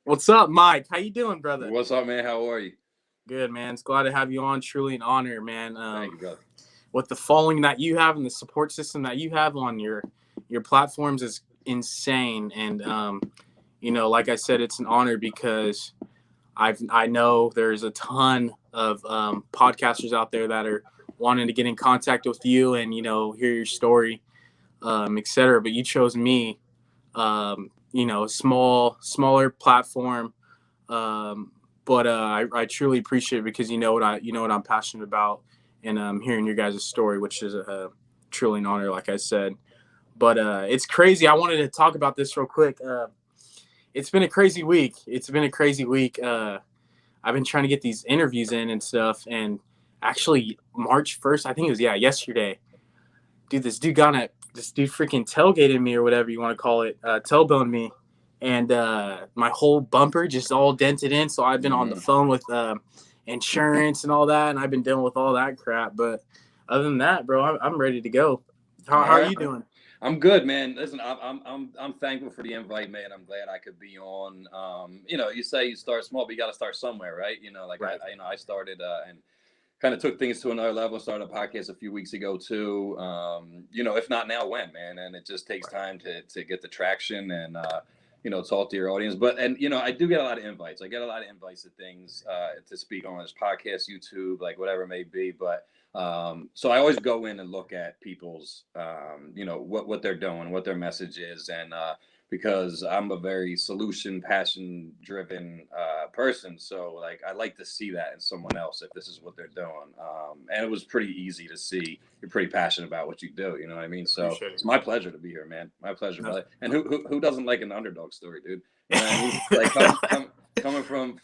What's up, Mike? How you doing, brother? What's up, man? How are you? Good, man. It's glad to have you on. Truly an honor, man. Thank you, brother. With the following that you have and the support system that you have on your platforms is insane. And like I said, it's an honor because I know there's a ton of podcasters out there that are wanting to get in contact with you and hear your story, etc. But you chose me, smaller platform. But I truly appreciate it because you know what I'm passionate about, and hearing your guys' story, which is truly an honor, like I said. But it's crazy. I wanted to talk about this real quick. It's been a crazy week. I've been trying to get these interviews in and stuff, and actually March 1st, I think it was yesterday. Dude, this dude freaking tailgated me or whatever you want to call it, tailboned me. And my whole bumper just all dented in. So I've been on the phone with insurance and all that, and I've been dealing with all that crap. But other than that, bro, I'm ready to go. How are you doing? I'm good, man. Listen, I'm thankful for the invite, man. I'm glad I could be on. You say you start small, but you got to start somewhere, right? Right. I started and kind of took things to another level. Started a podcast a few weeks ago too. If not now, when, man? And it just takes time to get the traction and talk to your audience. But I do get a lot of invites. I get a lot of invites to things to speak on this podcast, YouTube, like whatever it may be. But so I always go in and look at people's, what they're doing, what their message is, and because I'm a very solution, passion driven person. So like I like to see that in someone else if this is what they're doing. And it was pretty easy to see you're pretty passionate about what you do. You know what I mean? So it's my pleasure to be here, man. My pleasure, brother. And who doesn't like an underdog story, dude? You know what I mean? Like coming from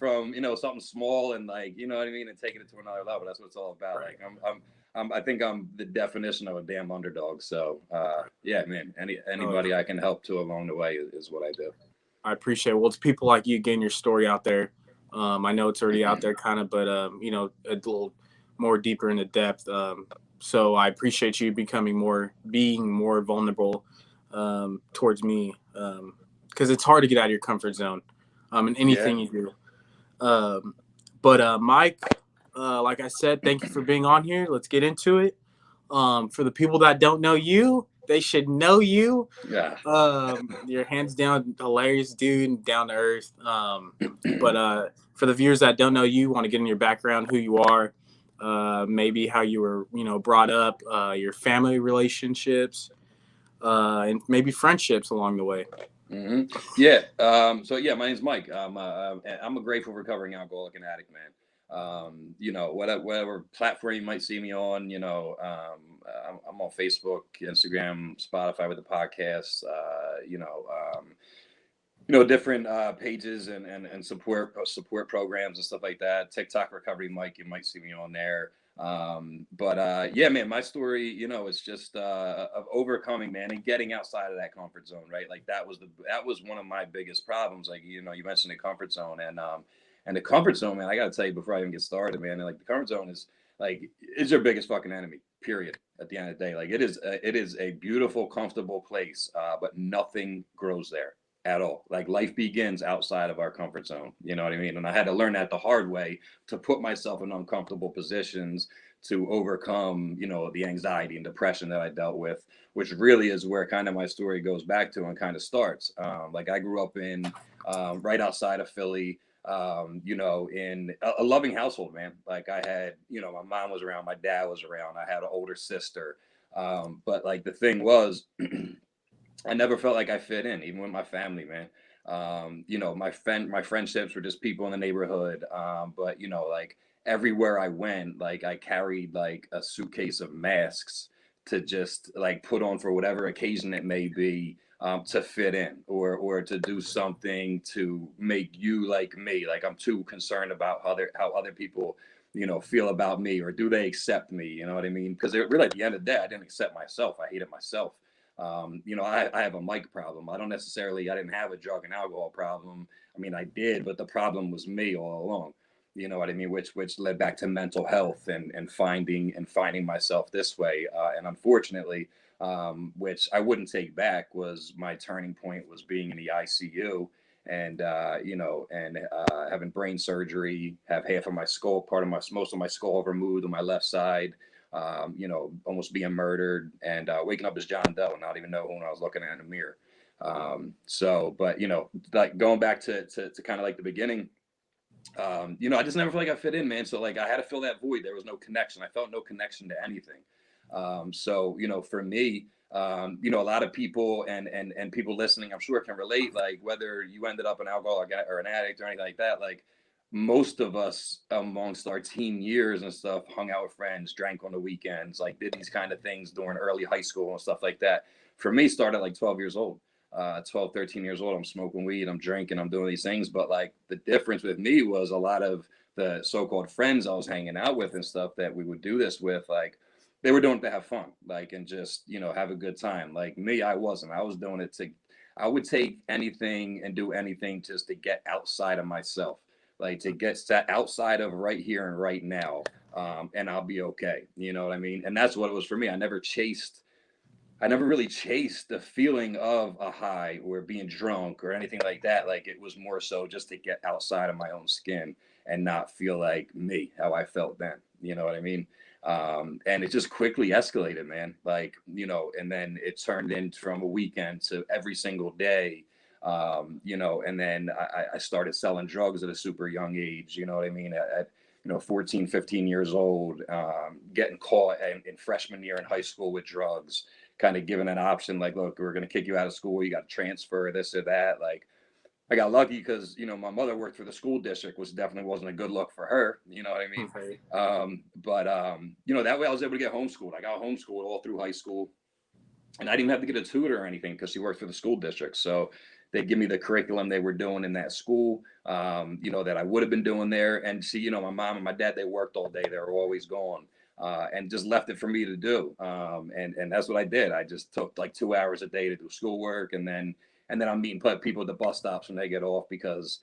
something small and like, you know what I mean, and taking it to another level. That's what it's all about. Right. Like I think I'm the definition of a damn underdog. So yeah, man, anybody I can help to along the way is what I do. I appreciate it. Well, it's people like you getting your story out there. I know it's already out there kind of, but a little more deeper into depth. So I appreciate you being more vulnerable towards me, because it's hard to get out of your comfort zone in anything you do. But Mike, like I said, thank you for being on here. Let's get into it. For the people that don't know you, they should know you. Yeah. You're hands down hilarious dude, down to earth. But for the viewers that don't know you, want to get in your background, who you are, maybe how you were, brought up, your family relationships, and maybe friendships along the way. Mm-hmm. Yeah. So yeah, my name's Mike. I'm a grateful recovering alcoholic and addict, man. Whatever platform you might see me on, I'm on Facebook, Instagram, Spotify with the podcast, different pages and support programs and stuff like that. TikTok Recovery Mike, you might see me on there. Yeah, man, my story, is just of overcoming, man, and getting outside of that comfort zone, right? Like that was one of my biggest problems. Like, you mentioned the comfort zone and the comfort zone, man, I got to tell you before I even get started, man, like the comfort zone is your biggest fucking enemy, period. At the end of the day, like it is a beautiful, comfortable place, but nothing grows there at all. Like life begins outside of our comfort zone. You know what I mean? And I had to learn that the hard way to put myself in uncomfortable positions to overcome, the anxiety and depression that I dealt with, which really is where kind of my story goes back to and kind of starts. Like I grew up in right outside of Philly, in a loving household, man. Like I had, my mom was around, my dad was around, I had an older sister. But like the thing was, I never felt like I fit in, even with my family, man. My friendships were just people in the neighborhood. But like everywhere I went, like I carried like a suitcase of masks to just like put on for whatever occasion it may be, to fit in or to do something to make you like me. Like I'm too concerned about how other people, feel about me, or do they accept me? You know what I mean? Because really at the end of the day, I didn't accept myself. I hated myself. I have a mic problem. I didn't have a drug and alcohol problem. I mean, I did, but the problem was me all along. You know what I mean? Which led back to mental health and finding myself this way. And unfortunately, which I wouldn't take back, was my turning point was being in the ICU and having brain surgery, have half of my skull, most of my skull removed on my left side, almost being murdered, and waking up as John Doe and not even know who I was looking at in the mirror. But like going back to kind of like the beginning, I just never felt like I fit in, man. So like I had to fill that void. There was no connection. I felt no connection to anything. For me, a lot of people and people listening, I'm sure can relate, like whether you ended up an alcoholic or an addict or anything like that, like most of us amongst our teen years and stuff hung out with friends, drank on the weekends, like did these kind of things during early high school and stuff like that. For me, started like 12 years old. 12, 13 years old, I'm smoking weed, I'm drinking, I'm doing these things. But like the difference with me was a lot of the so-called friends I was hanging out with and stuff that we would do this with, like they were doing it to have fun, like, and just, have a good time. Like me, I wasn't. I was doing it I would take anything and do anything just to get outside of myself, like to get set outside of right here and right now. And I'll be okay. You know what I mean? And that's what it was for me. I never really chased the feeling of a high or being drunk or anything like that. Like it was more so just to get outside of my own skin and not feel like me, how I felt then. You know what I mean? And it just quickly escalated, man. Like, and then it turned in from a weekend to every single day. And then I started selling drugs at a super young age. You know what I mean? At 14, 15 years old, getting caught in freshman year in high school with drugs, kind of given an option like, look, we're going to kick you out of school, you got to transfer, this or that. Like I got lucky because my mother worked for the school district, which definitely wasn't a good look for her, you know what I mean? Right. That way I was able to get homeschooled. I got homeschooled all through high school, and I didn't have to get a tutor or anything because she worked for the school district. So they give me the curriculum they were doing in that school, that I would have been doing there. And see, my mom and my dad, they worked all day. They were always gone, and just left it for me to do. And that's what I did. I just took like 2 hours a day to do schoolwork, and then I'm meeting people at the bus stops when they get off because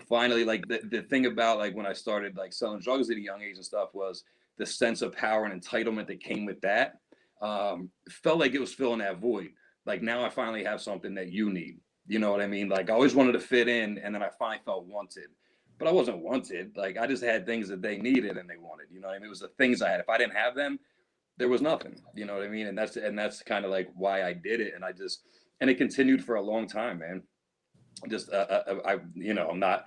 finally, like the thing about like when I started like selling drugs at a young age and stuff was the sense of power and entitlement that came with that. Felt like it was filling that void. Like now I finally have something that you need. You know what I mean? Like I always wanted to fit in, and then I finally felt wanted, but I wasn't wanted. Like I just had things that they needed and they wanted. You know what I mean? It was the things I had. If I didn't have them, there was nothing. You know what I mean? And that's kind of like why I did it, and it continued for a long time, man. Just I'm not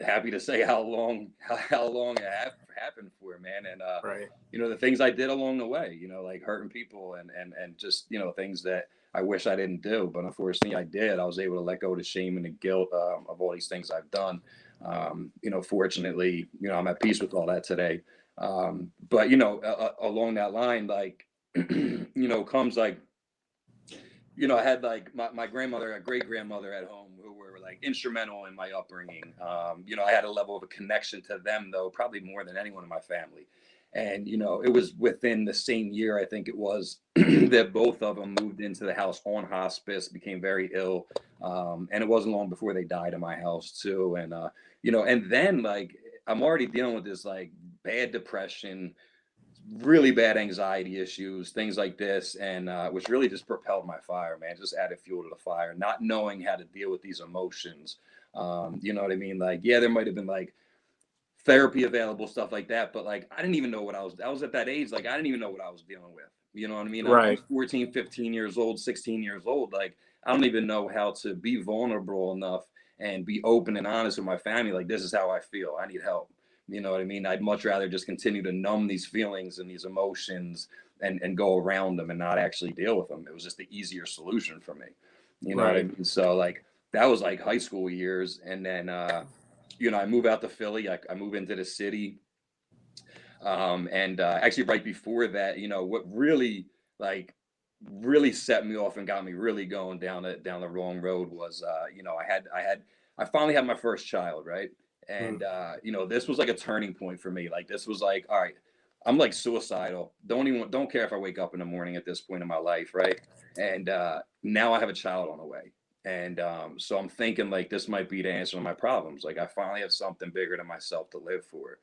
happy to say how long it happened for, man. And Right. the things I did along the way, like hurting people and just things that I wish I didn't do, but unfortunately I did. I was able to let go of the shame and the guilt of all these things I've done. Fortunately, I'm at peace with all that today. But along that line, like comes like I had like my grandmother and great grandmother at home who were like instrumental in my upbringing. I had a level of a connection to them, though, probably more than anyone in my family. And, it was within the same year, I think it was, that both of them moved into the house on hospice, became very ill. And it wasn't long before they died in my house, too. And, and then like I'm already dealing with this like bad depression, really bad anxiety issues, things like this, and which really just propelled my fire, man. Just added fuel to the fire, not knowing how to deal with these emotions. You know what I mean? Like, yeah, there might have been like therapy available, stuff like that, but like I didn't even know what I was at that age. Like I didn't even know what I was dealing with. You know what I mean? I'm Right. 14, 15 years old, 16 years old. Like I don't even know how to be vulnerable enough and be open and honest with my family. Like this is how I feel. I need help. You know what I mean? I'd much rather just continue to numb these feelings and these emotions and go around them and not actually deal with them. It was just the easier solution for me. You know what I Right. mean? So like that was like high school years. And then I move out to Philly. I move into the city. And actually right before that, what really like really set me off and got me really going down the wrong road was I finally had my first child, right? Mm. And this was like a turning point for me. Like this was like, all right, I'm like suicidal. Don't care if I wake up in the morning at this point in my life, right? And now I have a child on the way. And so I'm thinking like this might be the answer to my problems. Like I finally have something bigger than myself to live for.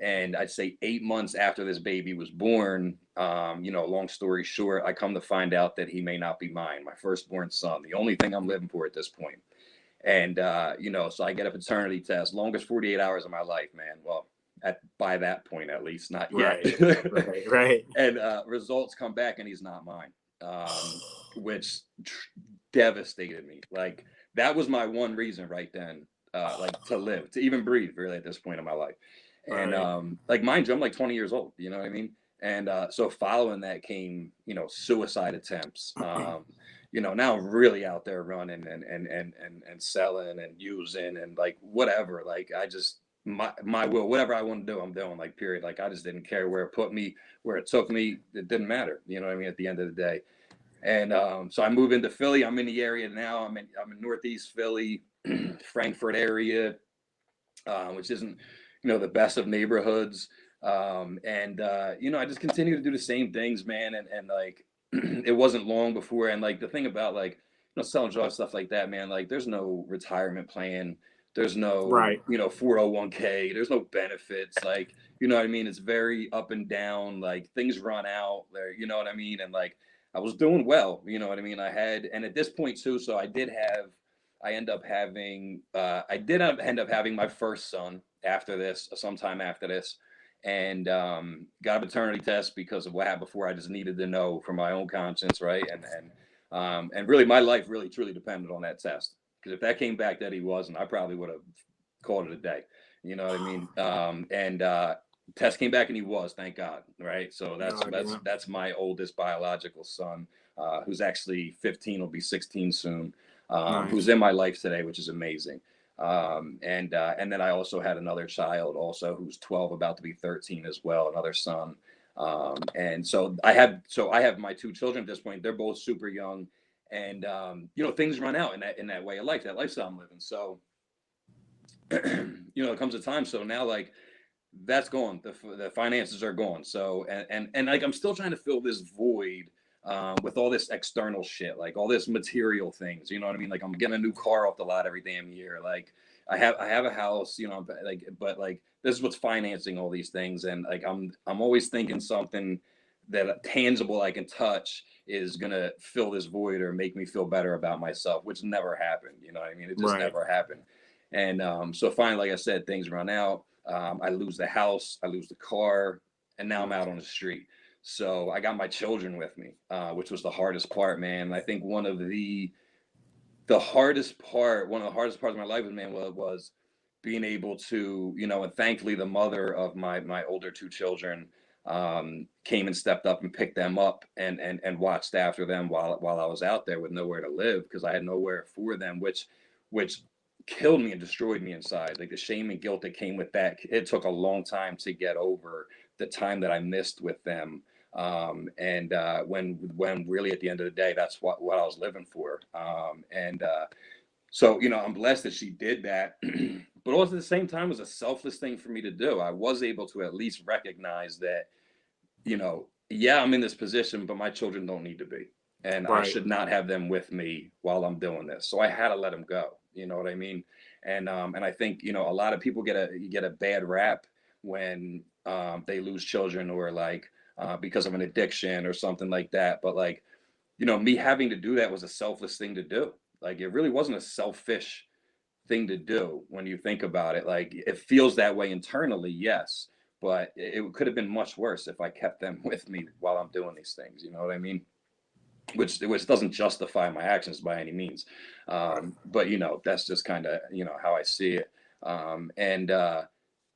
And I'd say 8 months after this baby was born, long story short, I come to find out that he may not be mine, my firstborn son, the only thing I'm living for at this point. And, so I get a paternity test, longest 48 hours of my life, man. Well, by that point, at least, not yet. Right. And results come back and he's not mine, which devastated me. Like, that was my one reason right then, to live, to even breathe, really, at this point in my life. And mind you, I'm like 20 years old, you know what I mean? And so following that came, suicide attempts. Now I'm really out there running and selling and using and like whatever. Like, I just, my will, whatever I want to do, I'm doing, like, period. Like, I just didn't care where it put me, where it took me. It didn't matter. You know what I mean? At the end of the day. And so I moved into Philly. I'm in the area now. I'm in Northeast Philly, Frankfurt area, which isn't, the best of neighborhoods. I just continue to do the same things, man. And like, it wasn't long before. And like, the thing about, like, selling drugs, stuff like that, man, like, there's no retirement plan. There's no, 401k. There's no benefits. Like, you know what I mean? It's very up and down. Like, things run out there. You know what I mean? And like, I was doing well. You know what I mean? And at this point too, so I did end up having my first son after this, sometime after this, and got a paternity test because of what happened before. I just needed to know for my own conscience, right? And really, my life really truly depended on that test, because if that came back that he wasn't, I probably would have called it a day. You know what I mean? Test came back and he was, thank God, right? So that's my oldest biological son, who's actually 15, will be 16 soon. Who's in my life today, which is amazing. And then I also had another child also who's 12, about to be 13 as well, another son. And so I have my two children at this point. They're both super young, and things run out in that way of life, that lifestyle I'm living. So it comes a time. So now, like, that's gone. The finances are gone. So and like, I'm still trying to fill this void with all this external shit, like all this material things. You know what I mean? Like, I'm getting a new car off the lot every damn year. Like, I have a house. But like, this is what's financing all these things. And like, I'm always thinking something that tangible I can touch is gonna fill this void or make me feel better about myself, which never happened. You know what I mean? It just never happened. And so finally, like I said, things run out. I lose the house, I lose the car, and now I'm out on the street. So I got my children with me, which was the hardest part, man. I think one of the hardest parts of my life, man, was being able to, and thankfully the mother of my older two children came and stepped up and picked them up and watched after them while I was out there with nowhere to live, because I had nowhere for them, which killed me and destroyed me inside. Like, the shame and guilt that came with that, it took a long time to get over the time that I missed with them. When really at the end of the day, that's what I was living for. So I'm blessed that she did that, but also at the same time, it was a selfless thing for me to do. I was able to at least recognize that, yeah, I'm in this position, but my children don't need to be. And I should not have them with me while I'm doing this. So I had to let them go. You know what I mean? And I think, a lot of people get a bad rap when they lose children, or like because of an addiction or something like that. But like, me having to do that was a selfless thing to do. Like, it really wasn't a selfish thing to do when you think about it. Like, it feels that way internally, yes, but it could have been much worse if I kept them with me while I'm doing these things. You know what I mean? Which doesn't justify my actions by any means. But that's just kind of, how I see it.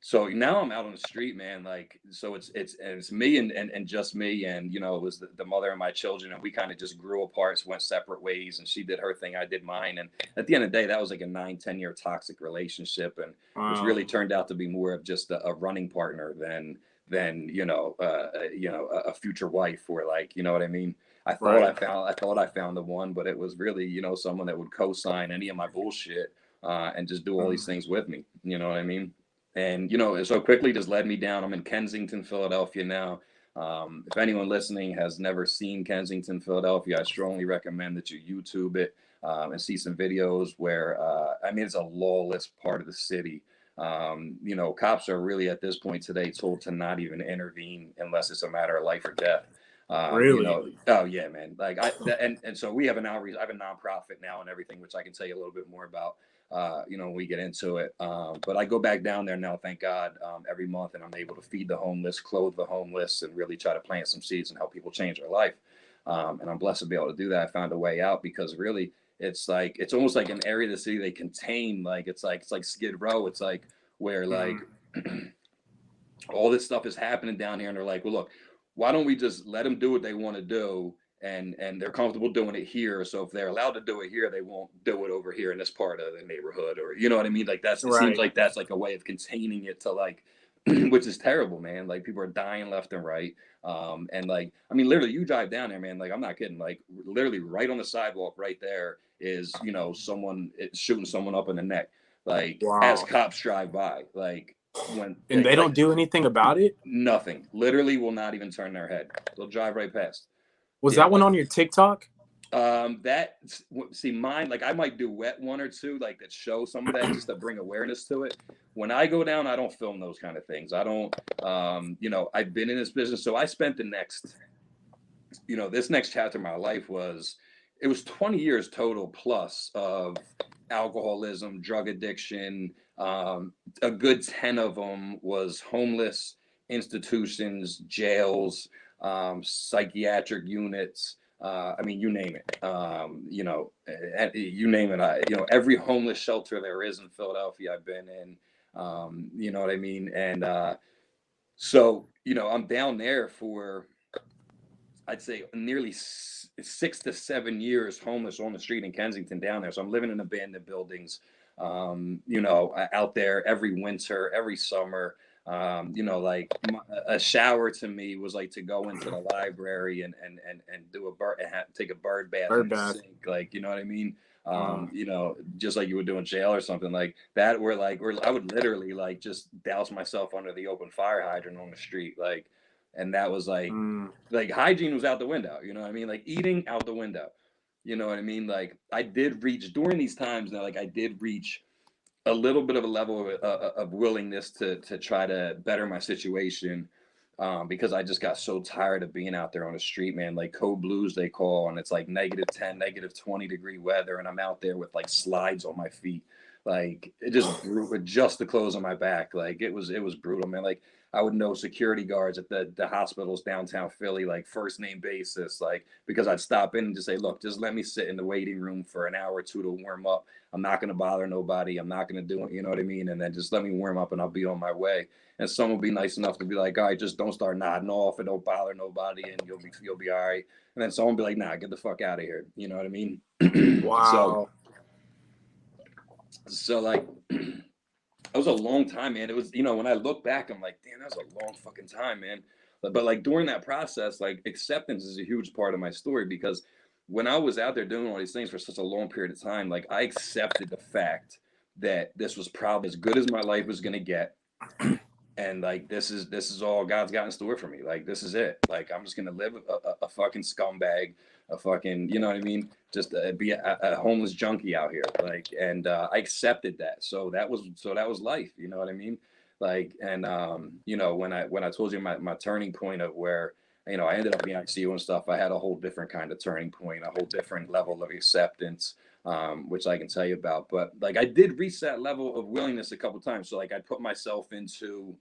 So now I'm out on the street, man. Like, so it's me and just me. And, it was the mother and my children, and we kind of just grew apart, went separate ways, and she did her thing, I did mine. And at the end of the day, that was like a 9-10 year toxic relationship. And which really turned out to be more of just a running partner than a future wife, or like, you know what I mean? I thought I found the one, but it was really, someone that would co-sign any of my bullshit and just do all these things with me. You know what I mean? And, so quickly just led me down. I'm in Kensington, Philadelphia now. If anyone listening has never seen Kensington, Philadelphia, I strongly recommend that you YouTube it and see some videos where, it's a lawless part of the city. You know, cops are really at this point today told to not even intervene unless it's a matter of life or death. You Really? know, oh yeah, man. Like and so we have an outreach. I have a nonprofit now and everything, which I can tell you a little bit more about. You know, when we get into it. But I go back down there now, thank God, every month, and I'm able to feed the homeless, clothe the homeless, and really try to plant some seeds and help people change their life. And I'm blessed to be able to do that. I found a way out because really, it's like it's almost like an area of the city they contain. Like it's like Skid Row. It's like where like all this stuff is happening down here, and they're like, well, look, why don't we just let them do what they want to do, and they're comfortable doing it here. So if they're allowed to do it here, they won't do it over here in this part of the neighborhood, or you know what I mean? Like that's it seems Right. like that's like a way of containing it to like, which is terrible, man. Like people are dying left and right. And like I mean, literally, you drive down there, man. Like I'm not kidding. Like literally, right on the sidewalk, right there is someone shooting someone up in the neck, like as Wow. cops drive by, like when And they like don't do anything about it? nothing. Literally will not even turn their head. They'll drive right past. Was Yeah, that one on your TikTok? that see mine, like I might do wet one or two like that show some of that just to bring awareness to it. When I go down, I don't film those kind of things. I don't I've been in this business, so I spent the next this next chapter of my life it was 20 years total plus of alcoholism, drug addiction. A good 10 of them was homeless institutions, jails, psychiatric units. I mean, you name it. You name it. Every homeless shelter there is in Philadelphia, I've been in. You know what I mean? And I'm down there for I'd say nearly 6 to 7 years homeless on the street in Kensington down there. So I'm living in abandoned buildings, out there every winter, every summer. Like a shower to me was like to go into the library and do take a bird bath Bird in the bath. sink. Like, you know what I mean? Wow. Just like you would do in jail or something like that, where I would literally like just douse myself under the open fire hydrant on the street. And that was like hygiene was out the window, you know what I mean? Like eating out the window, you know what I mean? Like I did reach during these times now, like I did reach a little bit of a level of willingness to try to better my situation, because I just got so tired of being out there on the street, man. Like code blues they call, and it's like -10, -20 degree weather, and I'm out there with like slides on my feet, like it just with just the clothes on my back. Like it was brutal, man. Like I would know security guards at the hospitals downtown Philly, like first name basis, like because I'd stop in and just say, look, just let me sit in the waiting room for an hour or two to warm up. I'm not going to bother nobody. I'm not going to do it. You know what I mean? And then just let me warm up and I'll be on my way. And someone will be nice enough to be like, all right, just don't start nodding off and don't bother nobody and you'll be all right. And then someone will be like, nah, get the fuck out of here. You know what I mean? Wow. So like, it was a long time, man. It was, when I look back, I'm like, damn, that was a long fucking time, man. But like during that process, like acceptance is a huge part of my story because when I was out there doing all these things for such a long period of time, like I accepted the fact that this was probably as good as my life was gonna get. And like this is all God's got in store for me. Like this is it. Like I'm just gonna live a fucking scumbag, a fucking you know what I mean. Just be a homeless junkie out here. Like and I accepted that. So that was life. You know what I mean? Like and when I told you my turning point of where I ended up in ICU and stuff. I had a whole different kind of turning point, a whole different level of acceptance, which I can tell you about. But like I did reach that level of willingness a couple times. So like I put myself into,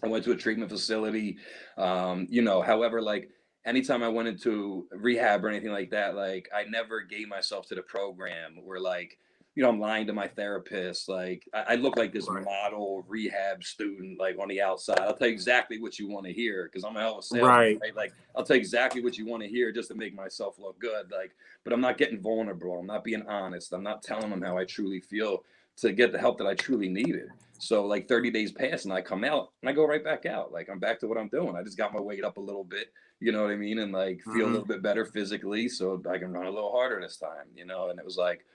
I went to a treatment facility. However, like anytime I went into rehab or anything like that, like I never gave myself to the program where like, I'm lying to my therapist. Like I look like this Right. model rehab student, like on the outside. I'll tell you exactly what you want to hear because I'm a hell of a salesman, Right. right? Like I'll tell you exactly what you want to hear just to make myself look good. Like, but I'm not getting vulnerable. I'm not being honest. I'm not telling them how I truly feel to get the help that I truly needed. So like 30 days pass and I come out and I go right back out. Like I'm back to what I'm doing. I just got my weight up a little bit, you know what I mean? And like feel a little bit better phically so I can run a little harder this time, and it was like,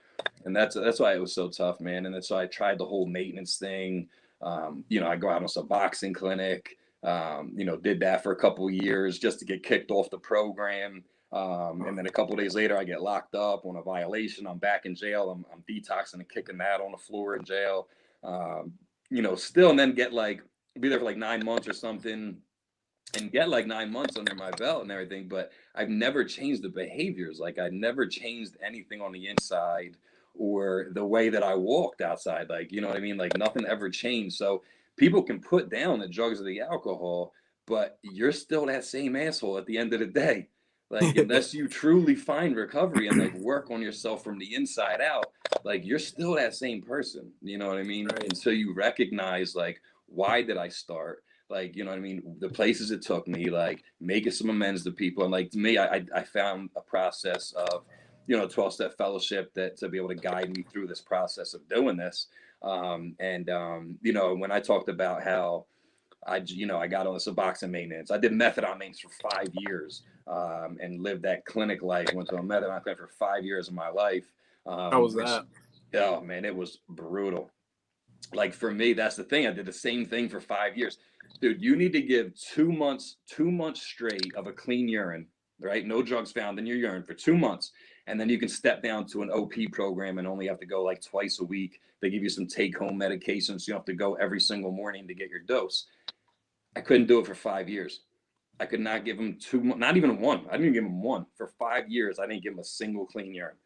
and that's why it was so tough, man. And that's why I tried the whole maintenance thing. I go out on some boxing clinic, did that for a couple of years just to get kicked off the program. And then a couple of days later, I get locked up on a violation. I'm back in jail. I'm detoxing and kicking that on the floor in jail. you know, still, and then get like, be there for like 9 months or something, and get like 9 months under my belt and everything. But I've never changed the behaviors. Like I never changed anything on the inside or the way that I walked outside. Like, you know what I mean? Like nothing ever changed. So people can put down the drugs or the alcohol, but you're still that same asshole at the end of the day. Like unless you truly find recovery and like work on yourself from the inside out, like you're still that same person. You know what I mean? Right. Until you recognize like, why did I start? Like, you know what I mean? The places it took me, like making some amends to people. And like to me, I found a process of, you know, 12-step fellowship that to be able to guide me through this process of doing this. You know, when I talked about how you know, I got on the Suboxone maintenance. I did methadone maintenance for 5 years, and lived that clinic life. Went to a methadone clinic for 5 years of my life. How was Which, that? oh man, it was brutal. Like for me, that's the thing. I did the same thing for 5 years. Dude, you need to give 2 months, 2 months straight of a clean urine, right? No drugs found in your urine for 2 months. And then you can step down to an OP program and only have to go like twice a week. They give you some take-home medications. So you don't have to go every single morning to get your dose. I couldn't do it for 5 years. I could not give him not even one. I didn't even give him one. For 5 years. I didn't give him a single clean urine.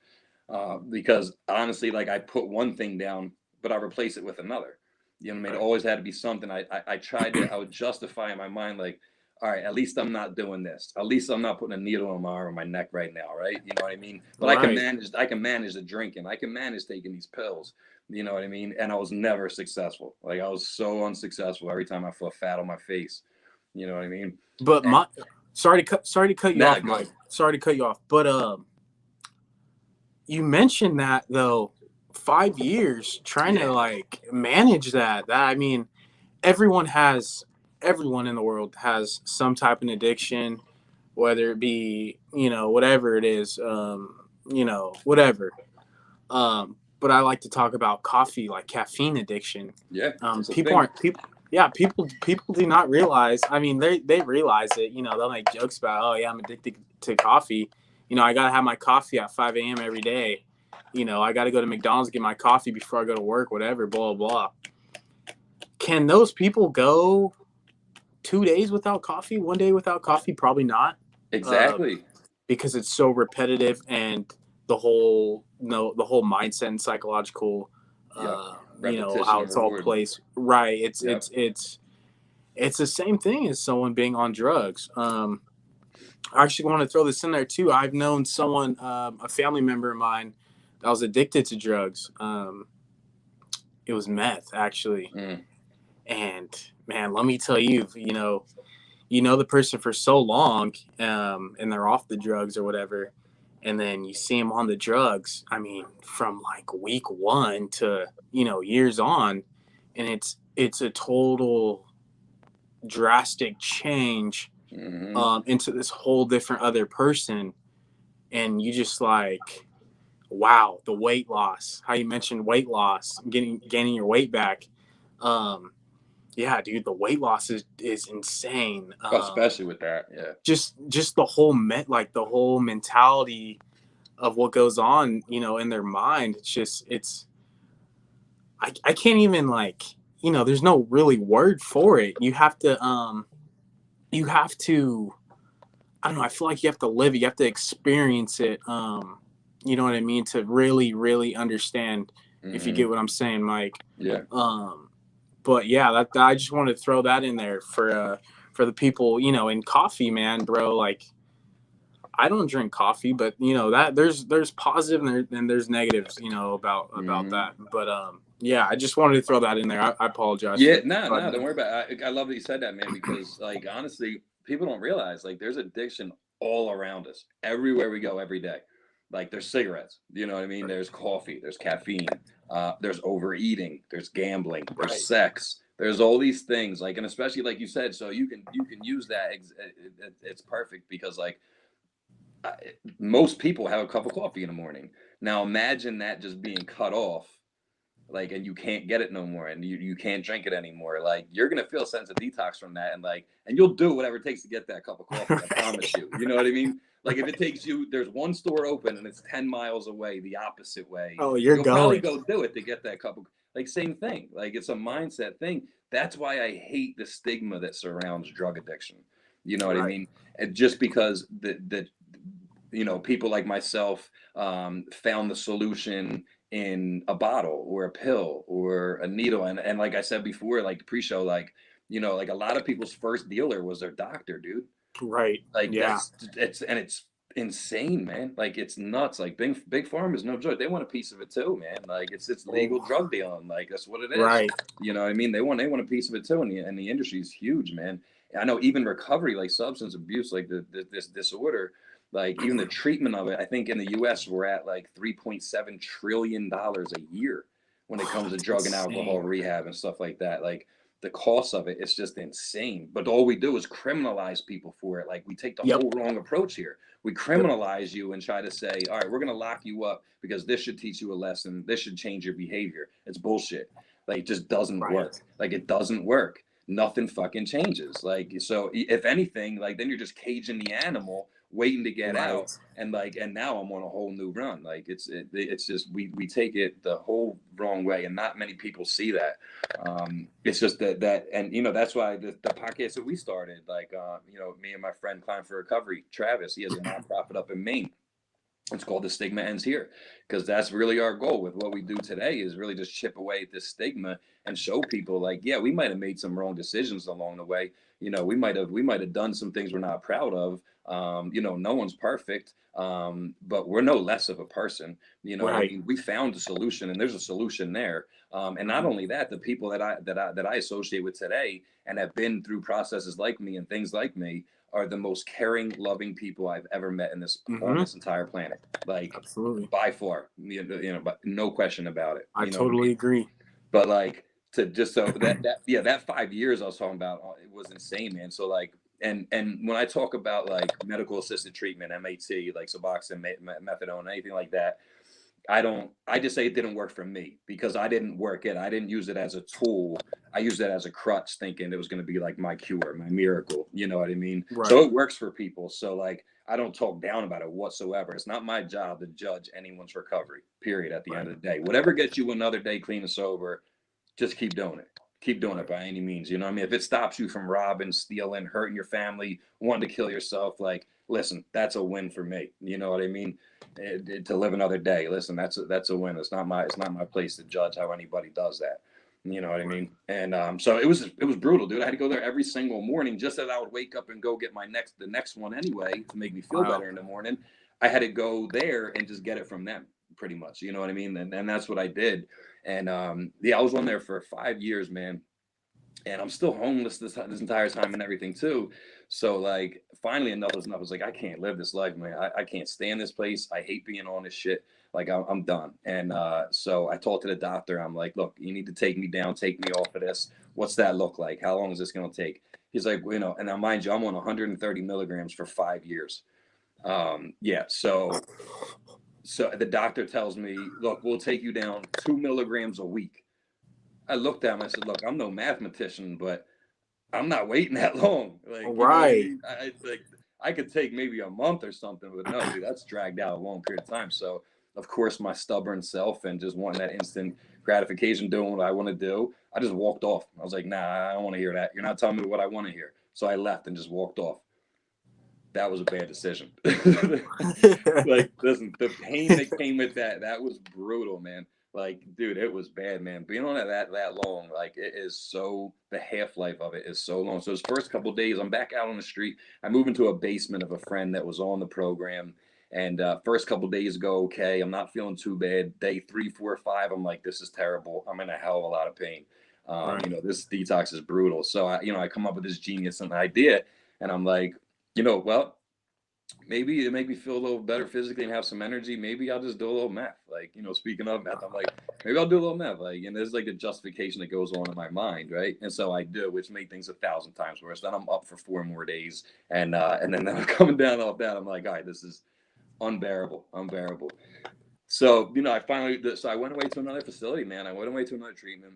Because honestly, like I put one thing down, but I replace it with another. You know what I mean? It always had to be something. I tried to, I would justify in my mind, like, all right, at least I'm not doing this. At least I'm not putting a needle in my arm or my neck right now, right? You know what I mean? But Right. I can manage the drinking. I can manage taking these pills. You know what I mean? And I was never successful. Like I was so unsuccessful every time I felt fat on my face. You know what I mean? But And, sorry to cut you nah, off, go. Mike. Sorry to cut you off. But you mentioned that though, 5 years trying Yeah. to like manage that. That I mean, everyone in the world has some type of addiction, whether it be, you know, whatever it is, you know, whatever. But I like to talk about coffee, like caffeine addiction. Yeah. It's a People thing. aren't people. Yeah, people do not realize. I mean, they realize it. You know, they'll make jokes about, oh yeah, I'm addicted to coffee. You know, I gotta have my coffee at 5 a.m. every day. You know, I gotta go to McDonald's to get my coffee before I go to work. Whatever, blah blah. Can those people go 2 days without coffee? 1 day without coffee? Probably not. Exactly. Because it's so repetitive and the whole mindset and psychological Yep. you know Repetition how and it's all reward. placed right. Yep. It's the same thing as someone being on drugs. I actually want to throw this in there too. I've known someone, a family member of mine, that was addicted to drugs. It was meth actually. Mm. And man, let me tell you, you know the person for so long, and they're off the drugs or whatever, and then you see them on the drugs. I mean, from like week one to, you know, years on, and it's a total drastic change, Mm-hmm. into this whole different other person, and you just like, wow, the weight loss. How you mentioned weight loss, gaining your weight back. Um, yeah, dude, the weight loss is insane. Especially with that. Yeah. Just the whole the whole mentality of what goes on, you know, in their mind. It's just I can't even like, you know, there's no really word for it. You have to, I don't know, I feel like you have to live it, you have to experience it. You know what I mean, to really really understand, if you Mm-hmm. get what I'm saying, Mike. Yeah. But yeah, that I just wanted to throw that in there for the people, you know, in coffee, man, bro. Like, I don't drink coffee, but you know that there's positive and there's negatives, you know, about Mm-hmm. that. But yeah, I just wanted to throw that in there. I apologize Yeah. for No, no, cutting don't in. worry about it. I love that you said that, man, because like honestly, people don't realize like there's addiction all around us, everywhere we go, every day. Like there's cigarettes, you know what I mean? Right. There's coffee, there's caffeine, there's overeating, there's gambling, there's Right. sex, there's all these things. Like, and especially like you said, so you can use that. It's perfect because like I, most people have a cup of coffee in the morning. Now imagine that just being cut off, like, and you can't get it no more, and you can't drink it anymore. Like you're gonna feel a sense of detox from that, and like, and you'll do whatever it takes to get that cup of coffee. I promise you. You know what I mean? Like if it takes you, there's one store open and it's 10 miles away, the opposite way, Oh, you're you'll probably going. go do it to get that couple. Like same thing. Like it's a mindset thing. That's why I hate the stigma that surrounds drug addiction. You know what I Right. mean? And just because people like myself found the solution in a bottle or a pill or a needle. And like I said before, like the pre-show, like, like a lot of people's first dealer was their doctor, dude. Right. Like Yeah. it's insane, man. Like it's nuts. Like big pharma is no joke. They want a piece of it too, man. Like it's legal Oh, drug dealing. Like that's what it is. right. You know what I mean? They want a piece of it too, and the industry is huge, man. I know even recovery, like substance abuse, like this disorder, like even the treatment of it. I think in the U.S. we're at like $3.7 trillion a year when it comes to drug and alcohol Insane. rehab and stuff like that. Like the cost of it is just insane. But all we do is criminalize people for it. Like we take the Yep. whole wrong approach here. We Yep. criminalize you and try to say, all right, we're going to lock you up because this should teach you a lesson. This should change your behavior. It's bullshit. Like it just doesn't work. Right. Like it doesn't work. Nothing fucking changes. Like, so if anything, like then you're just caging the animal waiting to get out. Right. And now I'm on a whole new run. Like it's just we take it the whole wrong way, and not many people see that. It's just that and that's why the podcast that we started, like me and my friend Climb for Recovery, Travis, he has a nonprofit up in Maine. It's called The Stigma Ends Here, because that's really our goal with what we do today, is really just chip away at this stigma and show people like, yeah, we might have made some wrong decisions along the way. We might have done some things we're not proud of. No one's perfect, but we're no less of a person. You know what I Right. mean? We found a solution, and there's a solution there. And not only that, the people that I associate with today and have been through processes like me and things like me are the most caring, loving people I've ever met on Mm-hmm. this entire planet. Like Absolutely. by far, but no question about it. I You know what I totally mean? agree. But like to just so that 5 years I was talking about, it was insane, man. So like, and when I talk about like medical assisted treatment, MAT, like Suboxone, methadone, anything like that, I just say it didn't work for me because I didn't work it. I didn't use it as a tool. I used it as a crutch, thinking it was going to be like my cure, my miracle. You know what I mean? So Right. it works for people. So like, I don't talk down about it whatsoever. It's not my job to judge anyone's recovery, period. At the end Right. of the day, whatever gets you another day clean and sober, just keep doing it. Keep doing it Right. by any means. You know what I mean? If it stops you from robbing, stealing, hurting your family, wanting to kill yourself, like, listen, that's a win for me. You know what I mean? To live another day, listen, that's a win. It's not my place to judge how anybody does that. You know what I Right. mean? And so it was brutal, dude. I had to go there every single morning just as I would wake up and go get the next one anyway to make me feel Wow. better in the morning. I had to go there and just get it from them, pretty much. You know what I mean? And that's what I did. And yeah, I was on there for 5 years, man. And I'm still homeless this entire time and everything too. So like, finally, enough is enough. I was like, I can't live this life, man. I can't stand this place. I hate being on this shit. Like I'm done. And so I talked to the doctor. I'm like, look, you need to take me down, take me off of this. What's that look like? How long is this going to take? He's like, and now mind you, I'm on 130 milligrams for 5 years. Yeah. So the doctor tells me, look, we'll take you down 2 milligrams a week. I looked at him. I said, look, I'm no mathematician, but I'm not waiting that long. Like, you know what I Right. mean? I could take maybe a month or something, but no, dude, that's dragged out a long period of time. So of course, my stubborn self and just wanting that instant gratification, doing what I want to do, I just walked off. I was like, nah, I don't want to hear that. You're not telling me what I want to hear. So I left and just walked off. That was a bad decision. Like, listen, the pain that came with that was brutal, man. Like, dude, it was bad, man. Being on it that long, like, it is so, the half life of it is so long. So those first couple of days, I'm back out on the street. I move into a basement of a friend that was on the program, and first couple of days go okay. I'm not feeling too bad. Day 3, 4, 5, I'm like, this is terrible. I'm in a hell of a lot of pain. Right. This detox is brutal. So I come up with this genius and idea, and I'm like, well, maybe it make me feel a little better physically and have some energy. Maybe I'll just do a little meth. Like, speaking of meth, I'm like, maybe I'll do a little meth. Like, and there's like a justification that goes on in my mind, right? And so I do, which made things 1,000 times worse. Then I'm up for 4 more days, and then I'm coming down off that. I'm like, all right, this is unbearable, unbearable. So I went away to another facility, man. I went away to another treatment,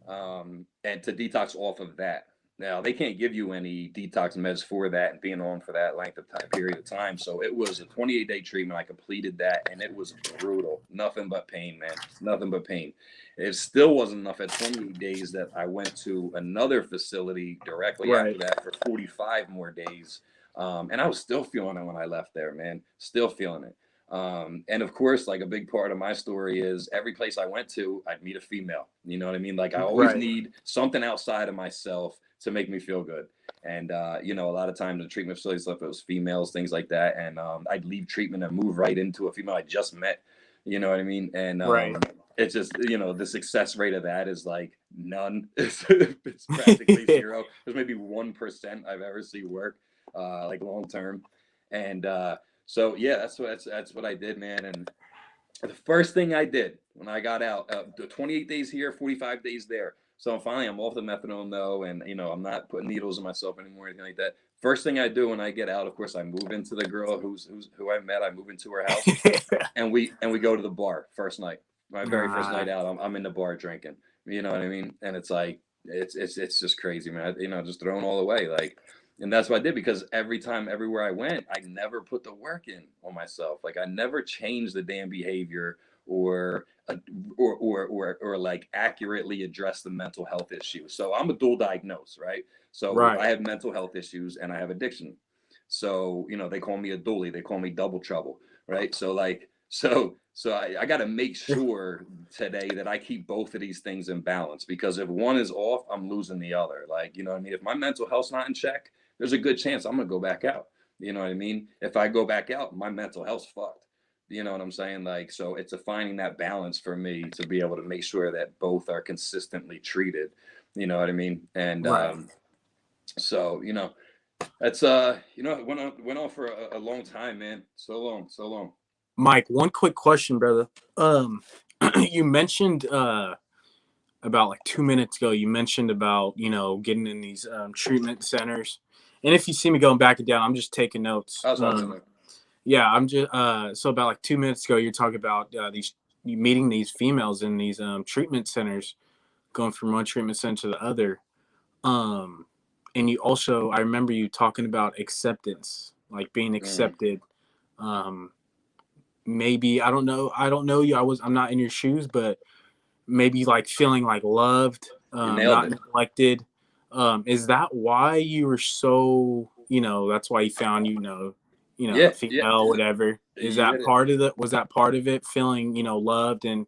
and to detox off of that. Now they can't give you any detox meds for that and being on for that length of time period of time. So it was a 28-day treatment. I completed that and it was brutal. Nothing but pain, man. Nothing but pain. It still wasn't enough at 28 days that I went to another facility directly after Right. that for 45 more days. And I was still feeling it when I left there, man. Still feeling it. And of course, like a big part of my story is every place I went to, I'd meet a female. You know what I mean? Like I always Right. need something outside of myself to make me feel good. And you know, a lot of times the treatment facilities stuff, it was females, things like that. And I'd leave treatment and move right into a female I just met. You know what I mean? And Right. it's just, you know, the success rate of that is like none. It's practically zero. There's maybe 1% I've ever seen work like long term. And so yeah, that's what I did, man. And the first thing I did when I got out, the 28 days here, 45 days there. So finally, I'm off the methadone though, and you know, I'm not putting needles in myself anymore, or anything like that. First thing I do when I get out, of course, I move into the girl who I met. I move into her house, and we go to the bar first night. My very first night out, I'm in the bar drinking. You know what I mean? And it's like it's just crazy, man. You know, just thrown all away, like. And that's what I did because every time, everywhere I went, I never put the work in on myself. Like I never changed the damn behavior or or like accurately address the mental health issue. So I'm a dual diagnosed, right? So I Right. have mental health issues and I have addiction. So, you know, they call me a dually, they call me double trouble, right? So like I got to make sure today that I keep both of these things in balance because if one is off, I'm losing the other. Like, you know what I mean? If my mental health's not in check, there's a good chance I'm gonna go back out. You know what I mean? If I go back out, my mental health's fucked. You know what I'm saying? Like, so it's a finding that balance for me to be able to make sure that both are consistently treated. You know what I mean? And Right. so you know, that's you know, it went on for a long time, man. So long, so long. Mike, one quick question, brother. Um, you mentioned about like 2 minutes ago. You mentioned about getting in these treatment centers, and if you see me going back and down, I'm just taking notes. I was watching that. Yeah, I'm just so about like 2 minutes ago, you're talking about these you meeting these females in these treatment centers, going from one treatment center to the other. Um, and you also, I remember you talking about acceptance, like being Mm, accepted. Um, maybe I don't know you. I'm not in your shoes, but maybe like feeling like loved, you nailed not it. neglected. Is that why you were so, that's why you found, a Yeah, yeah, female, whatever? Is you that hit it. part of the, was that part of it, feeling, loved and,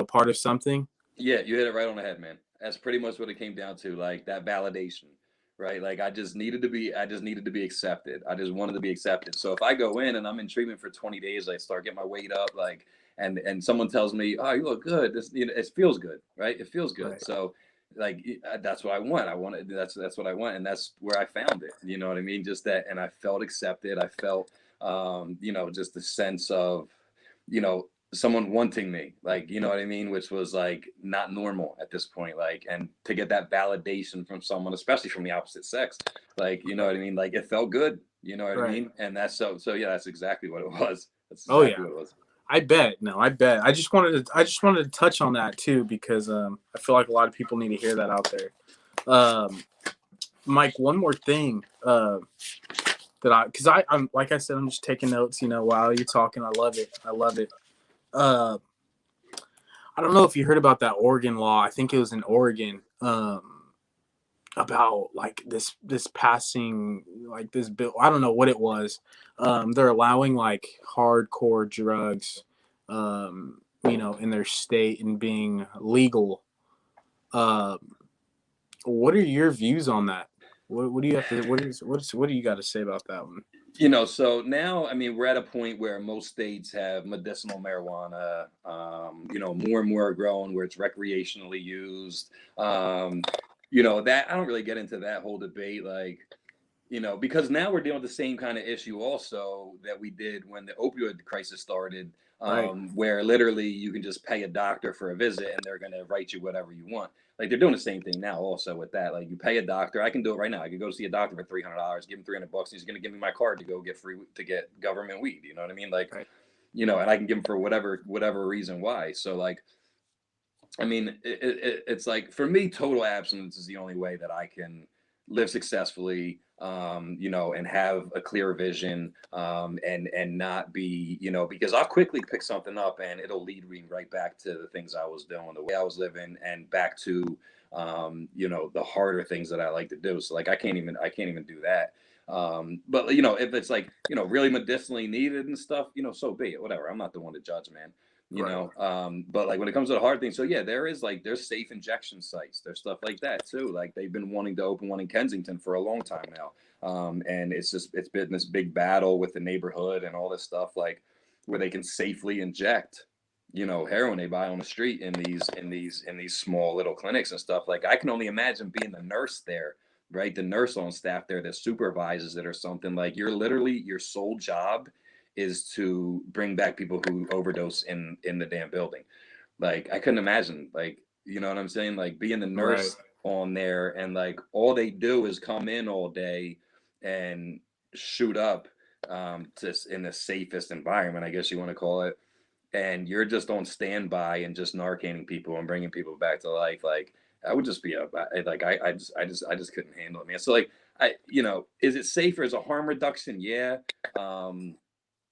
part of something? Yeah, you hit it right on the head, man. That's pretty much what it came down to, like that validation, right? Like I just needed to be accepted. I just wanted to be accepted. So if I go in and I'm in treatment for 20 days, I start getting my weight up, like, and someone tells me, "Oh, you look good." This, you know, it feels good, right? It feels good. Right. So, like, that's what I want. I wanted that's what I want, and that's where I found it. You know what I mean? Just that, and I felt accepted. I felt, you know, just the sense of, you know, someone wanting me, like, you know what I mean, which was like not normal at this point, like, and to get that validation from someone, especially from the opposite sex, like, you know what I mean, like it felt good, you know what I Right. mean, and so yeah, that's exactly what it was. That's Oh exactly yeah. what it was. I bet. No, I bet. I just wanted to touch on that too, because I feel like a lot of people need to hear that out there. Um, Mike, one more thing. Because I'm like I said, I'm just taking notes. While you're talking, I love it. I love it. Uh, I don't know if you heard about that Oregon law. I think it was in Oregon. About like this passing, like this bill. I don't know what it was. They're allowing like hardcore drugs, in their state and being legal. Um, what are your views on that? What do you have to? What do you got to say about that one? You know, so now, I mean, we're at a point where most states have medicinal marijuana. You know, more and more are growing where it's recreationally used. You know, that I don't really get into that whole debate, like, you know, because now we're dealing with the same kind of issue also that we did when the opioid crisis started, Right. where literally you can just pay a doctor for a visit and they're going to write you whatever you want. Like they're doing the same thing now also with that. Like you pay a doctor, I can do it right now. I can go see a doctor for $300, give him $300, he's going to give me my card to go get free to get government weed. You know what I mean? Like, Right. you know, and I can give him for whatever reason why. So like, I mean, it's like for me, total abstinence is the only way that I can live successfully, you know, and have a clear vision, and not be, you know, because I'll quickly pick something up and it'll lead me right back to the things I was doing, the way I was living, and back to, you know, the harder things that I like to do. So like I can't even do that. But you know, if it's like, you know, really medicinally needed and stuff, you know, so be it, whatever. I'm not the one to judge, man. You Right. know, but like when it comes to the hard things, so yeah, there is like there's safe injection sites, there's stuff like that too. Like they've been wanting to open one in Kensington for a long time now. And it's been this big battle with the neighborhood and all this stuff, like where they can safely inject, you know, heroin they buy on the street in these small little clinics and stuff. Like I can only imagine being the nurse there, right? The nurse on staff there that supervises it or something. Like you're literally, your sole job is to bring back people who overdose in the damn building. Like I couldn't imagine, like, you know what I'm saying, like being the Right. nurse on there, and like all they do is come in all day and shoot up, just in the safest environment, I guess you want to call it, and you're just on standby and just narcaning people and bringing people back to life. Like I would just be a, like I just couldn't handle it, man. So like you know, is it safer as a harm reduction? Yeah. um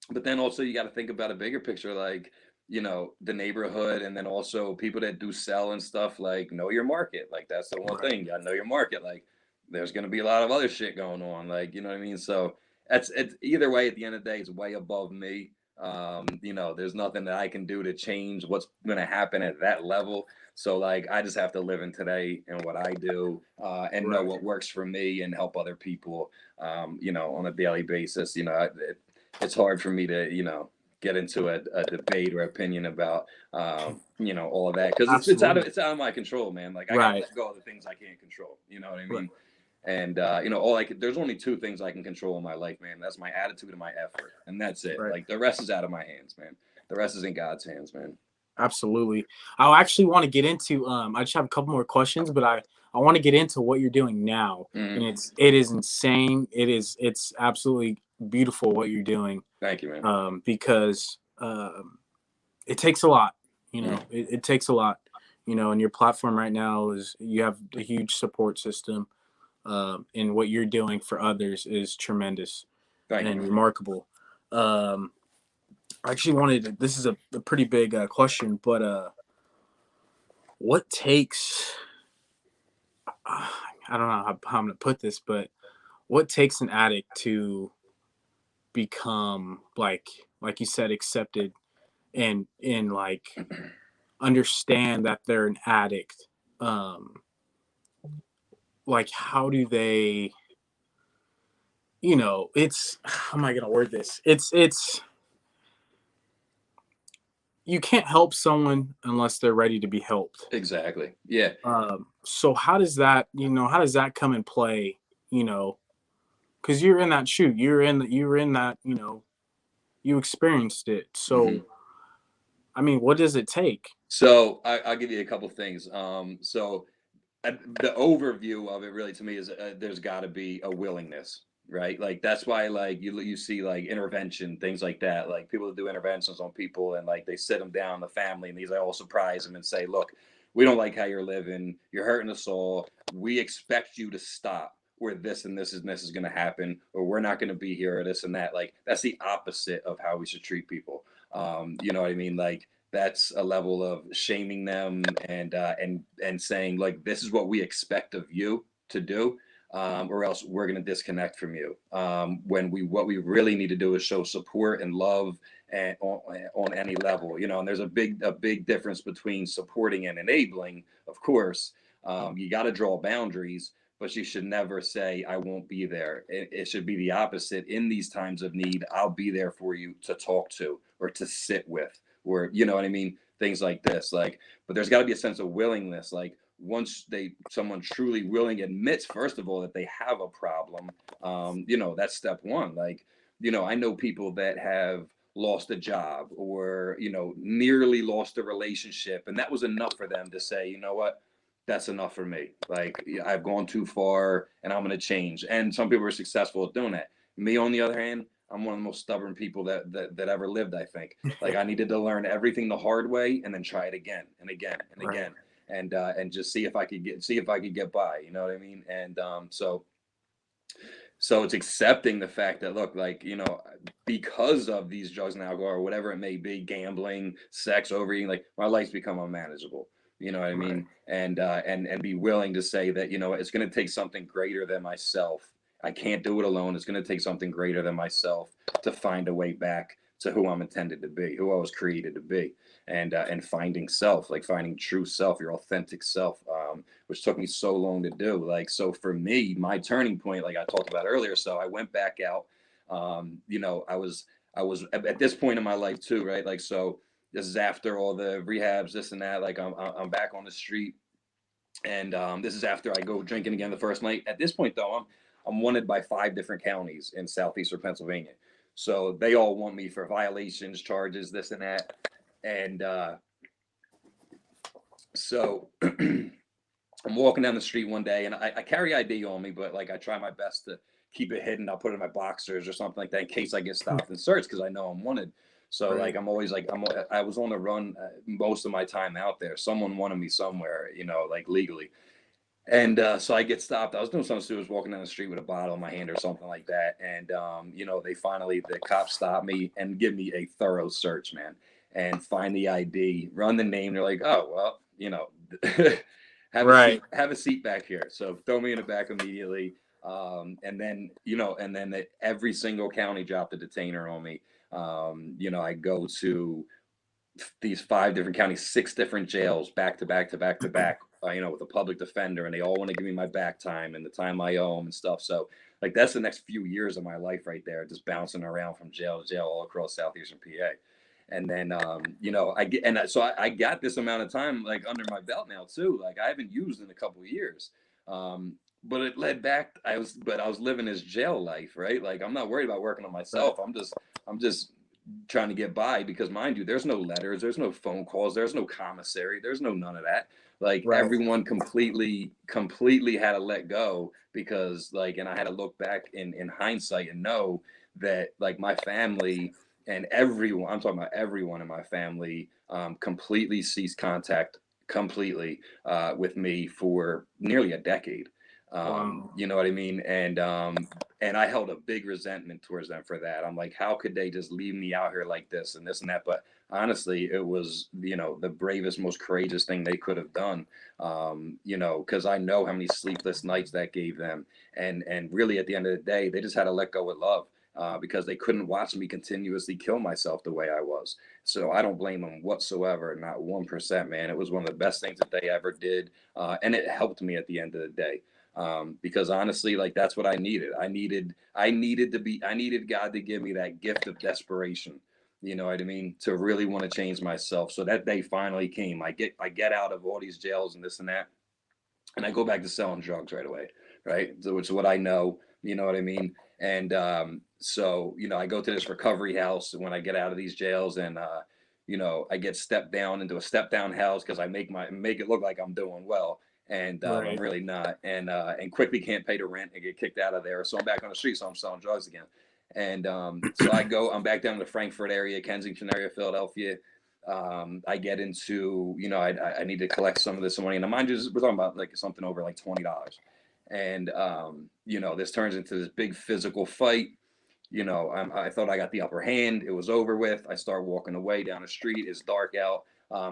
but then also you got to think about a bigger picture, like, you know, the neighborhood, and then also people that do sell and stuff. Like know your market, like that's the one Right. thing, you gotta know your market. Like there's going to be a lot of other shit going on, like, you know what I mean. So that's, it's either way, at the end of the day, it's way above me. You know, there's nothing that I can do to change what's going to happen at that level. So like I just have to live in today and what I do, and know Right. what works for me and help other people, you know, on a daily basis. You know, it's hard for me to, you know, get into a debate or opinion about, you know, all of that, because Absolutely. it's out of my control, man. Like I got to Right. let go of the things I can't control. You know what I Right. mean? And you know, all I could, there's only two things I can control in my life, man. That's my attitude and my effort, and that's it. Right. Like the rest is out of my hands, man. The rest is in God's hands, man. Absolutely. I actually want to get into I just have a couple more questions, but I want to get into what you're doing now. And Mm. it is insane. It's absolutely beautiful what you're doing. Thank you, man. Because it takes a lot, you Mm. know. It takes a lot, you know, and your platform right now is, you have a huge support system, and what you're doing for others is tremendous Thank you, and man. remarkable. Um I actually wanted to, this is a pretty big question, but what takes I don't know how I'm gonna put this, but what takes an addict to become, like you said, accepted, and like understand that they're an addict? Um, like how do they, you know, it's, how am I gonna word this? It's you can't help someone unless they're ready to be helped. Exactly. Yeah. So how does that, you know, how does that come in play? You know, because you're in that shoe, you're in that, you know, you experienced it. Hmm. So I mean, what does it take? So I'll give you a couple things. So the overview of it really to me is, there's got to be a willingness, right? Like that's why, like you see like intervention things like that, like people that do interventions on people, and like they sit them down, the family, and these I all surprise them and say, look, we don't like how you're living, you're hurting us all, we expect you to stop, or this and this is going to happen, or we're not going to be here, or this and that. Like that's the opposite of how we should treat people. You know what I mean? Like that's a level of shaming them, and saying like this is what we expect of you to do, or else we're going to disconnect from you. When we, what we really need to do is show support and love, and on any level, you know. And there's a big difference between supporting and enabling, of course. You got to draw boundaries, but you should never say I won't be there. It should be the opposite. In these times of need, I'll be there for you to talk to or to sit with, or you know what I mean, things like this. Like, but there's got to be a sense of willingness. Like once someone truly willing admits, first of all, that they have a problem, you know, that's step one. Like, you know, I know people that have lost a job, or you know, nearly lost a relationship, and that was enough for them to say, you know what, that's enough for me. Like I've gone too far and I'm going to change. And some people are successful at doing that. Me, on the other hand, I'm one of the most stubborn people that ever lived, I think. Like I needed to learn everything the hard way and then try it again and again and Right. again. and just see if I could get by, you know what I mean? And so it's accepting the fact that, look, like, you know, because of these drugs and alcohol or whatever it may be, gambling, sex, overeating, like my life's become unmanageable. You know what I Right. mean? And be willing to say that, you know, it's going to take something greater than myself. I can't do it alone. It's going to take something greater than myself to find a way back to who I'm intended to be, who I was created to be, and finding self, like finding true self, your authentic self, which took me so long to do. Like, so for me, my turning point, like I talked about earlier, so I went back out. You know, I was at this point in my life too, right? Like, so this is after all the rehabs, this and that. Like, I'm back on the street, and this is after I go drinking again the first night. At this point, though, I'm wanted by 5 different counties in southeastern Pennsylvania, so they all want me for violations, charges, this and that, and so I'm walking down the street one day, and I carry ID on me, but like I try my best to keep it hidden. I'll put it in my boxers or something like that in case I get stopped and searched, because I know I'm wanted. So like Right. I'm always like I was on the run most of my time out there. Someone wanted me somewhere, you know, like legally. And so I get stopped. I was doing something stupid, was walking down the street with a bottle in my hand or something like that. And you know, the cops stop me and give me a thorough search, man, and find the ID, run the name. They're like, oh well, you know, Right. have a seat back here. So throw me in the back immediately. And then, you know, every single county dropped a detainer on me. You know, I go to these 5 different counties, 6 different jails, back to back to back to back, you know, with a public defender, and they all want to give me my back time and the time I owe 'em and stuff. So like that's the next few years of my life right there, just bouncing around from jail to jail all across southeastern PA. And then you know, I got this amount of time like under my belt now too. Like I haven't used in a couple of years. But it led back. I was living this jail life, right? Like I'm not worried about working on Right. myself. I'm just trying to get by, because mind you, there's no letters, there's no phone calls, there's no commissary, there's no none of that. Like Right. everyone completely had to let go, because like, and I had to look back in hindsight and know that like my family and everyone, I'm talking about everyone in my family, completely ceased contact completely with me for nearly a decade. Wow. You know what I mean? And I held a big resentment towards them for that. I'm like, how could they just leave me out here like this and this and that? But honestly, it was, you know, the bravest, most courageous thing they could have done. You know, because I know how many sleepless nights that gave them. And really, at the end of the day, they just had to let go with love. Because they couldn't watch me continuously kill myself the way I was. So I don't blame them whatsoever, not 1%, man. It was one of the best things that they ever did. And it helped me at the end of the day, because honestly, like that's what I needed. I needed God to give me that gift of desperation. You know what I mean? To really want to change myself. So that day finally came. I get out of all these jails and this and that, and I go back to selling drugs right away. Right, so which is what I know. You know what I mean? And so you know, I go to this recovery house when I get out of these jails, and you know, I get stepped down into a step down house because I make it look like I'm doing well, and I'm Right. really not, and quickly can't pay the rent and get kicked out of there. So I'm back on the street, so I'm selling drugs again. And so I'm back down to the Frankfurt area, Kensington area, Philadelphia. I get into, you know, I need to collect some of this money, and mind you, we're talking about like something over like $20. And you know, this turns into this big physical fight. You know, I thought I got the upper hand. It was over with. I start walking away down the street. It's dark out.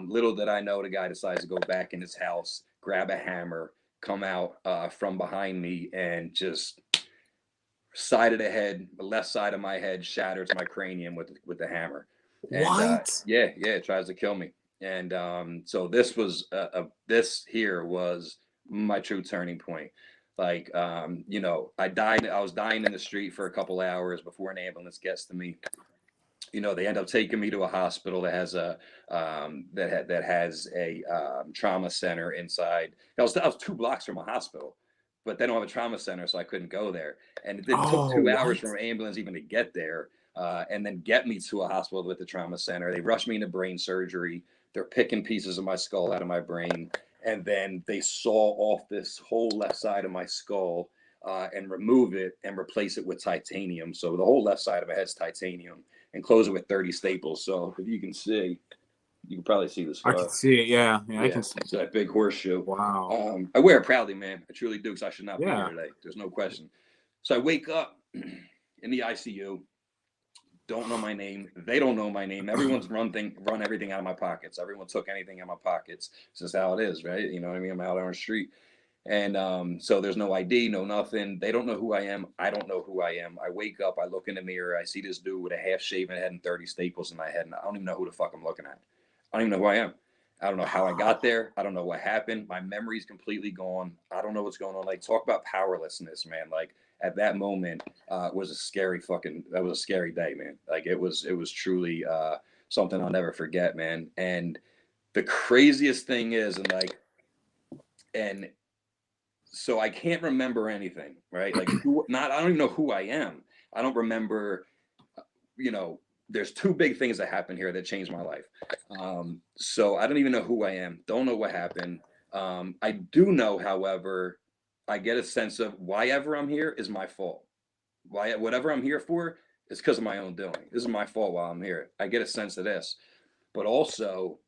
Little did I know, the guy decides to go back in his house, grab a hammer, come out from behind me, and just side of the head, the left side of my head shatters my cranium with the hammer. And What? yeah, it tries to kill me. And so this here was my true turning point. Like you know, I was dying in the street for a couple hours before an ambulance gets to me. You know, they end up taking me to a hospital that has a that has a trauma center inside. I was 2 blocks from a hospital, but they don't have a trauma center, so I couldn't go there. And it took Oh, 2 hours what? from an ambulance even to get there, and then get me to a hospital with the trauma center. They rushed me into brain surgery. They're picking pieces of my skull out of my brain, and then they saw off this whole left side of my skull, and remove it and replace it with titanium. So the whole left side of my head's titanium, and close it with 30 staples. So if you can see, You can probably see the I can scar. see it. Yeah, I Yeah, can see. it's that big horseshoe. Wow. I wear it proudly, man. I truly do, because I should not be here Yeah. today. There's no question. So I wake up in the ICU. Don't know my name. They don't know my name. Everyone's run everything out of my pockets. Everyone took anything out of my pockets. It's just how it is, right? You know what I mean? I'm out on the street. And so there's no ID, no nothing. They don't know who I am. I don't know who I am. I wake up, I look in the mirror, I see this dude with a half shaven head and 30 staples in my head, and I don't even know who the fuck I'm looking at. I don't even know who I am. I don't know how I got there. I don't know what happened. My memory's completely gone. I don't know what's going on. Like, talk about powerlessness, man. Like, at that moment, was a scary that was a scary day, man. Like, it was truly something I'll never forget, man. And the craziest thing is, and so I can't remember anything, right? Like, I don't even know who I am. I don't remember, you know, there's two big things that happened here that changed my life. So I don't even know who I am. Don't know what happened. I do know, however, I get a sense of why ever I'm here is my fault. Whatever I'm here for is because of my own doing. This is my fault while I'm here. I get a sense of this, but also,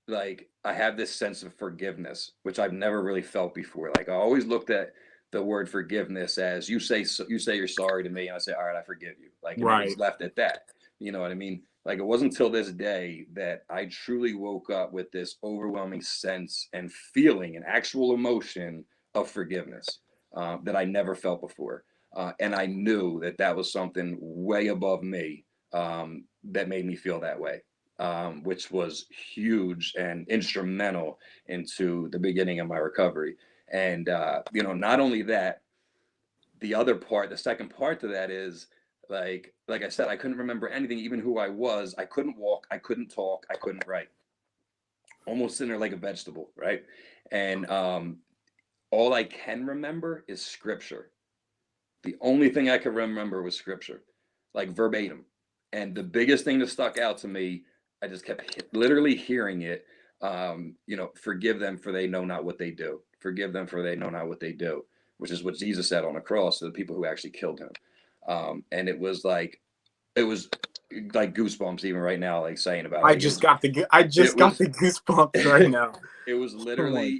like, I have this sense of forgiveness, which I've never really felt before. Like, I always looked at the word forgiveness as you say you're sorry to me, and I say, all right, I forgive you. Like, and it was Right. left at that. You know what I mean? Like, it wasn't until this day that I truly woke up with this overwhelming sense and feeling and actual emotion of forgiveness that I never felt before. And I knew that that was something way above me that made me feel that way, which was huge and instrumental into the beginning of my recovery. And not only that, the second part to that is, like I said, I couldn't remember anything, even who I was. I couldn't walk, I couldn't talk, I couldn't write. Almost sitting there like a vegetable, right? And all I can remember is scripture. The only thing I could remember was scripture, like verbatim. And the biggest thing that stuck out to me, I just kept literally hearing it. Forgive them, for they know not what they do. Forgive them, for they know not what they do, which is what Jesus said on the cross to the people who actually killed him. And it was like goosebumps even right now, like saying about it. I Like, just got the it was goosebumps right now. it was Oh my.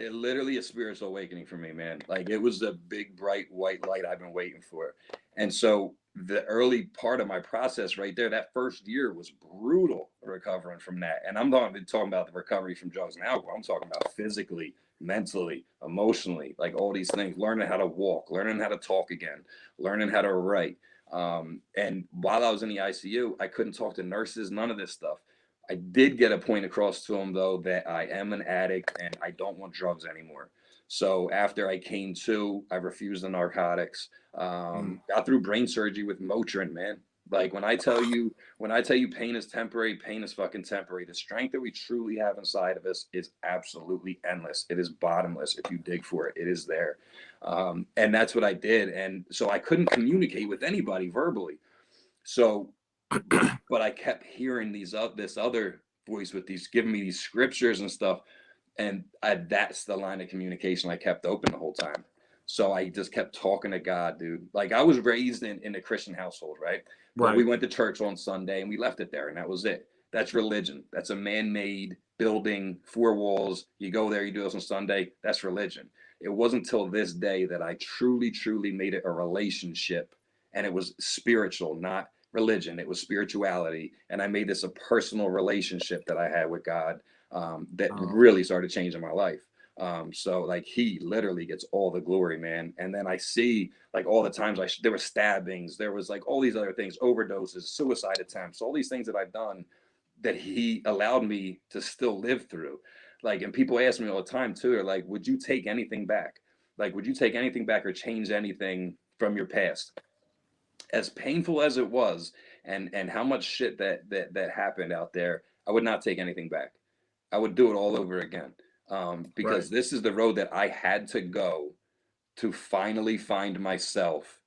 literally a spiritual awakening for me, man. Like, it was a big bright white light I've been waiting for. And so the early part of my process right there, that first year, was brutal recovering from that. And I'm not talking about the recovery from drugs and alcohol. I'm talking about physically, mentally, emotionally, like all these things, learning how to walk, learning how to talk again, learning how to write. And while I was in the ICU, I couldn't talk to nurses, none of this stuff. I did get a point across to him, though, that I am an addict and I don't want drugs anymore. So after I came to, I refused the narcotics. Got through brain surgery with Motrin, man. Like, when I tell you pain is temporary, pain is fucking temporary. The strength that we truly have inside of us is absolutely endless. It is bottomless. If you dig for it, it is there. And that's what I did. And so I couldn't communicate with anybody verbally. So, but I kept hearing this other voice with these giving me these scriptures and stuff, and that's the line of communication I kept open the whole time. So I just kept talking to God, dude. Like, I was raised in a Christian household, right? But we Right. went to church on Sunday and we left it there, and that was it. That's religion. That's a man-made building, four walls. You go there, you do this on Sunday. That's religion. It wasn't until this day that I truly, truly made it a relationship, and it was spiritual, not religion. It was spirituality, and I made this a personal relationship that I had with God, that really started changing my life. So, like, he literally gets all the glory, man. And then I see, like, all the times there were stabbings, there was like all these other things, overdoses, suicide attempts, all these things that I've done that he allowed me to still live through. Like, and people ask me all the time too, they're like, would you take anything back? Like, would you take anything back or change anything from your past? As painful as it was, and how much shit that happened out there, I would not take anything back. I would do it all over again, Right. because this is the road that I had to go to finally find myself.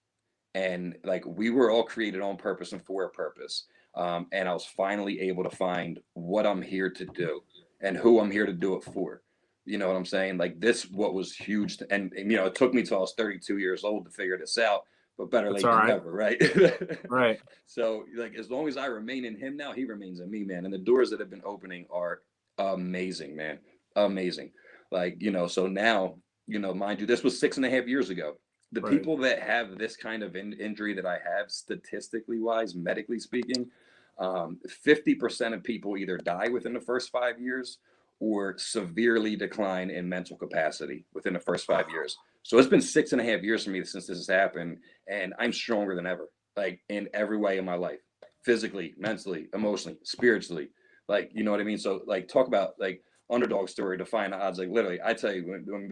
And, like, we were all created on purpose and for a purpose, and I was finally able to find what I'm here to do and who I'm here to do it for. You know what I'm saying? Like, this what was huge, and it took me till I was 32 years old to figure this out. but better That's late all than right. never, right? Right. So like as long as I remain in him now, he remains in me, man. And the doors that have been opening are amazing, man. Amazing. Like, so now, mind you, this was 6.5 years ago. The Right. people that have this kind of injury that I have, statistically wise, medically speaking, 50% of people either die within the first 5 years or severely decline in mental capacity within the first 5 years. So it's been 6.5 years for me since this has happened, and I'm stronger than ever, like in every way in my life, physically, mentally, emotionally, spiritually. Like, you know what I mean? So, like, talk about like underdog story, define the odds. Like, literally, I tell you,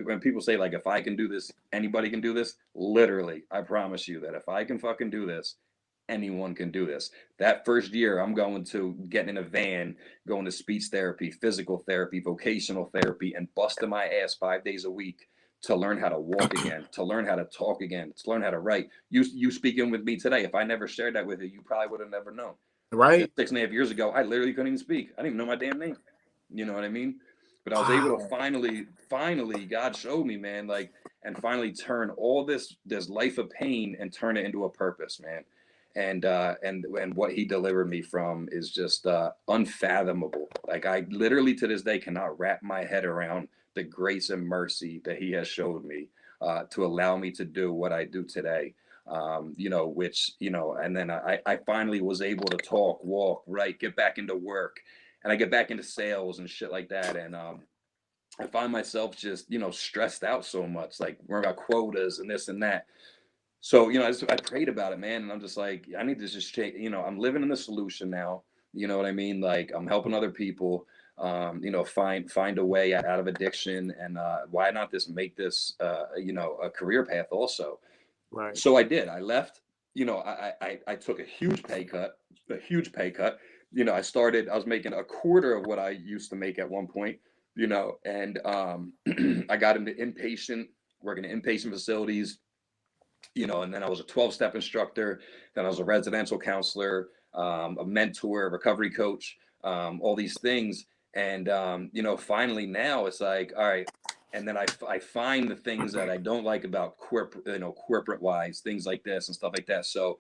when people say, like, if I can do this, anybody can do this, literally, I promise you that if I can fucking do this, anyone can do this. That first year, I'm going to get in a van, going to speech therapy, physical therapy, vocational therapy, and busting my ass 5 days a week to learn how to walk again, to learn how to talk again, to learn how to write. You speaking with me today. If I never shared that with you, you probably would have never known. Right. 6.5 years ago, I literally couldn't even speak. I didn't even know my damn name. You know what I mean? But I was able to Wow. finally, God showed me, man, like, and finally turn all this life of pain and turn it into a purpose, man. And what he delivered me from is just unfathomable. Like I literally to this day cannot wrap my head around the grace and mercy that he has showed me to allow me to do what I do today. Which, and then I finally was able to talk, walk, write, get back into work, and I get back into sales and shit like that. And I find myself just, stressed out so much, like worrying about quotas and this and that. So, I prayed about it, man. And I'm just like, I need to just change, I'm living in the solution now. You know what I mean? Like I'm helping other people, find a way out of addiction. And why not just make this, a career path also? Right. So I did. I left. I took a huge pay cut, a huge pay cut. I was making a quarter of what I used to make at one point, and I got into working in inpatient facilities, and then I was a 12-step instructor. Then I was a residential counselor, a mentor, a recovery coach, all these things. And, finally now it's like, all right. And then I find the things that I don't like about corporate wise, things like this and stuff like that. So,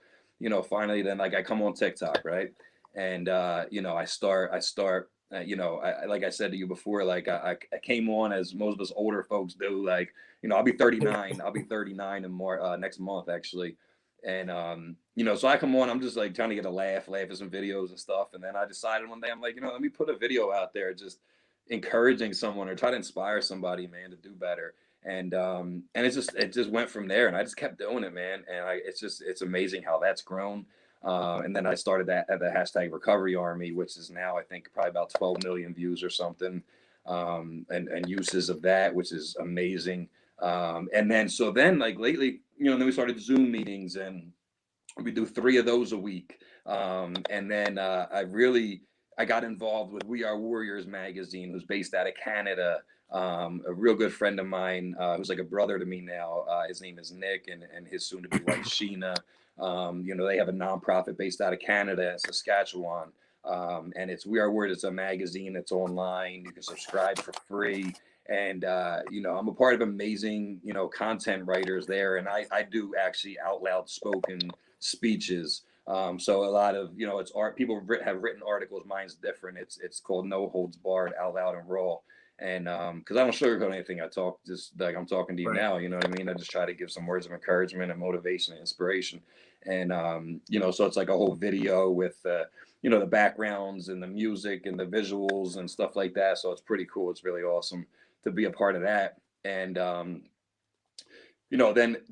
finally then like I come on TikTok, right? And, like I said to you before, like I came on as most of us older folks do, like, I'll be 39. I'll be 39 in more next month actually. And so I come on, I'm just like trying to get a laugh at some videos and stuff. And then I decided one day, I'm like, let me put a video out there just encouraging someone or try to inspire somebody, man, to do better. And it just went from there. And I just kept doing it, man. And it's amazing how that's grown. And then I started that at the hashtag Recovery Army, which is now I think probably about 12 million views or something, and uses of that, which is amazing. And then like lately, then we started Zoom meetings and we do 3 of those a week. And then I got involved with We Are Warriors magazine, who's based out of Canada. A real good friend of mine, who's like a brother to me now. His name is Nick, and his soon-to-be wife Sheena. They have a nonprofit based out of Canada in Saskatchewan. And it's We Are Warriors. It's a magazine. It's online. You can subscribe for free. And I'm a part of amazing content writers there, and I do actually out loud spoken speeches. So a lot of it's art. People have written articles. Mine's different. It's called No Holds Barred, Out Loud and Raw. And because I don't sugarcoat anything, I talk just like I'm talking to you Right. now. You know what I mean? I just try to give some words of encouragement and motivation and inspiration. And so it's like a whole video with the backgrounds and the music and the visuals and stuff like that. So it's pretty cool. It's really awesome to be a part of that. And then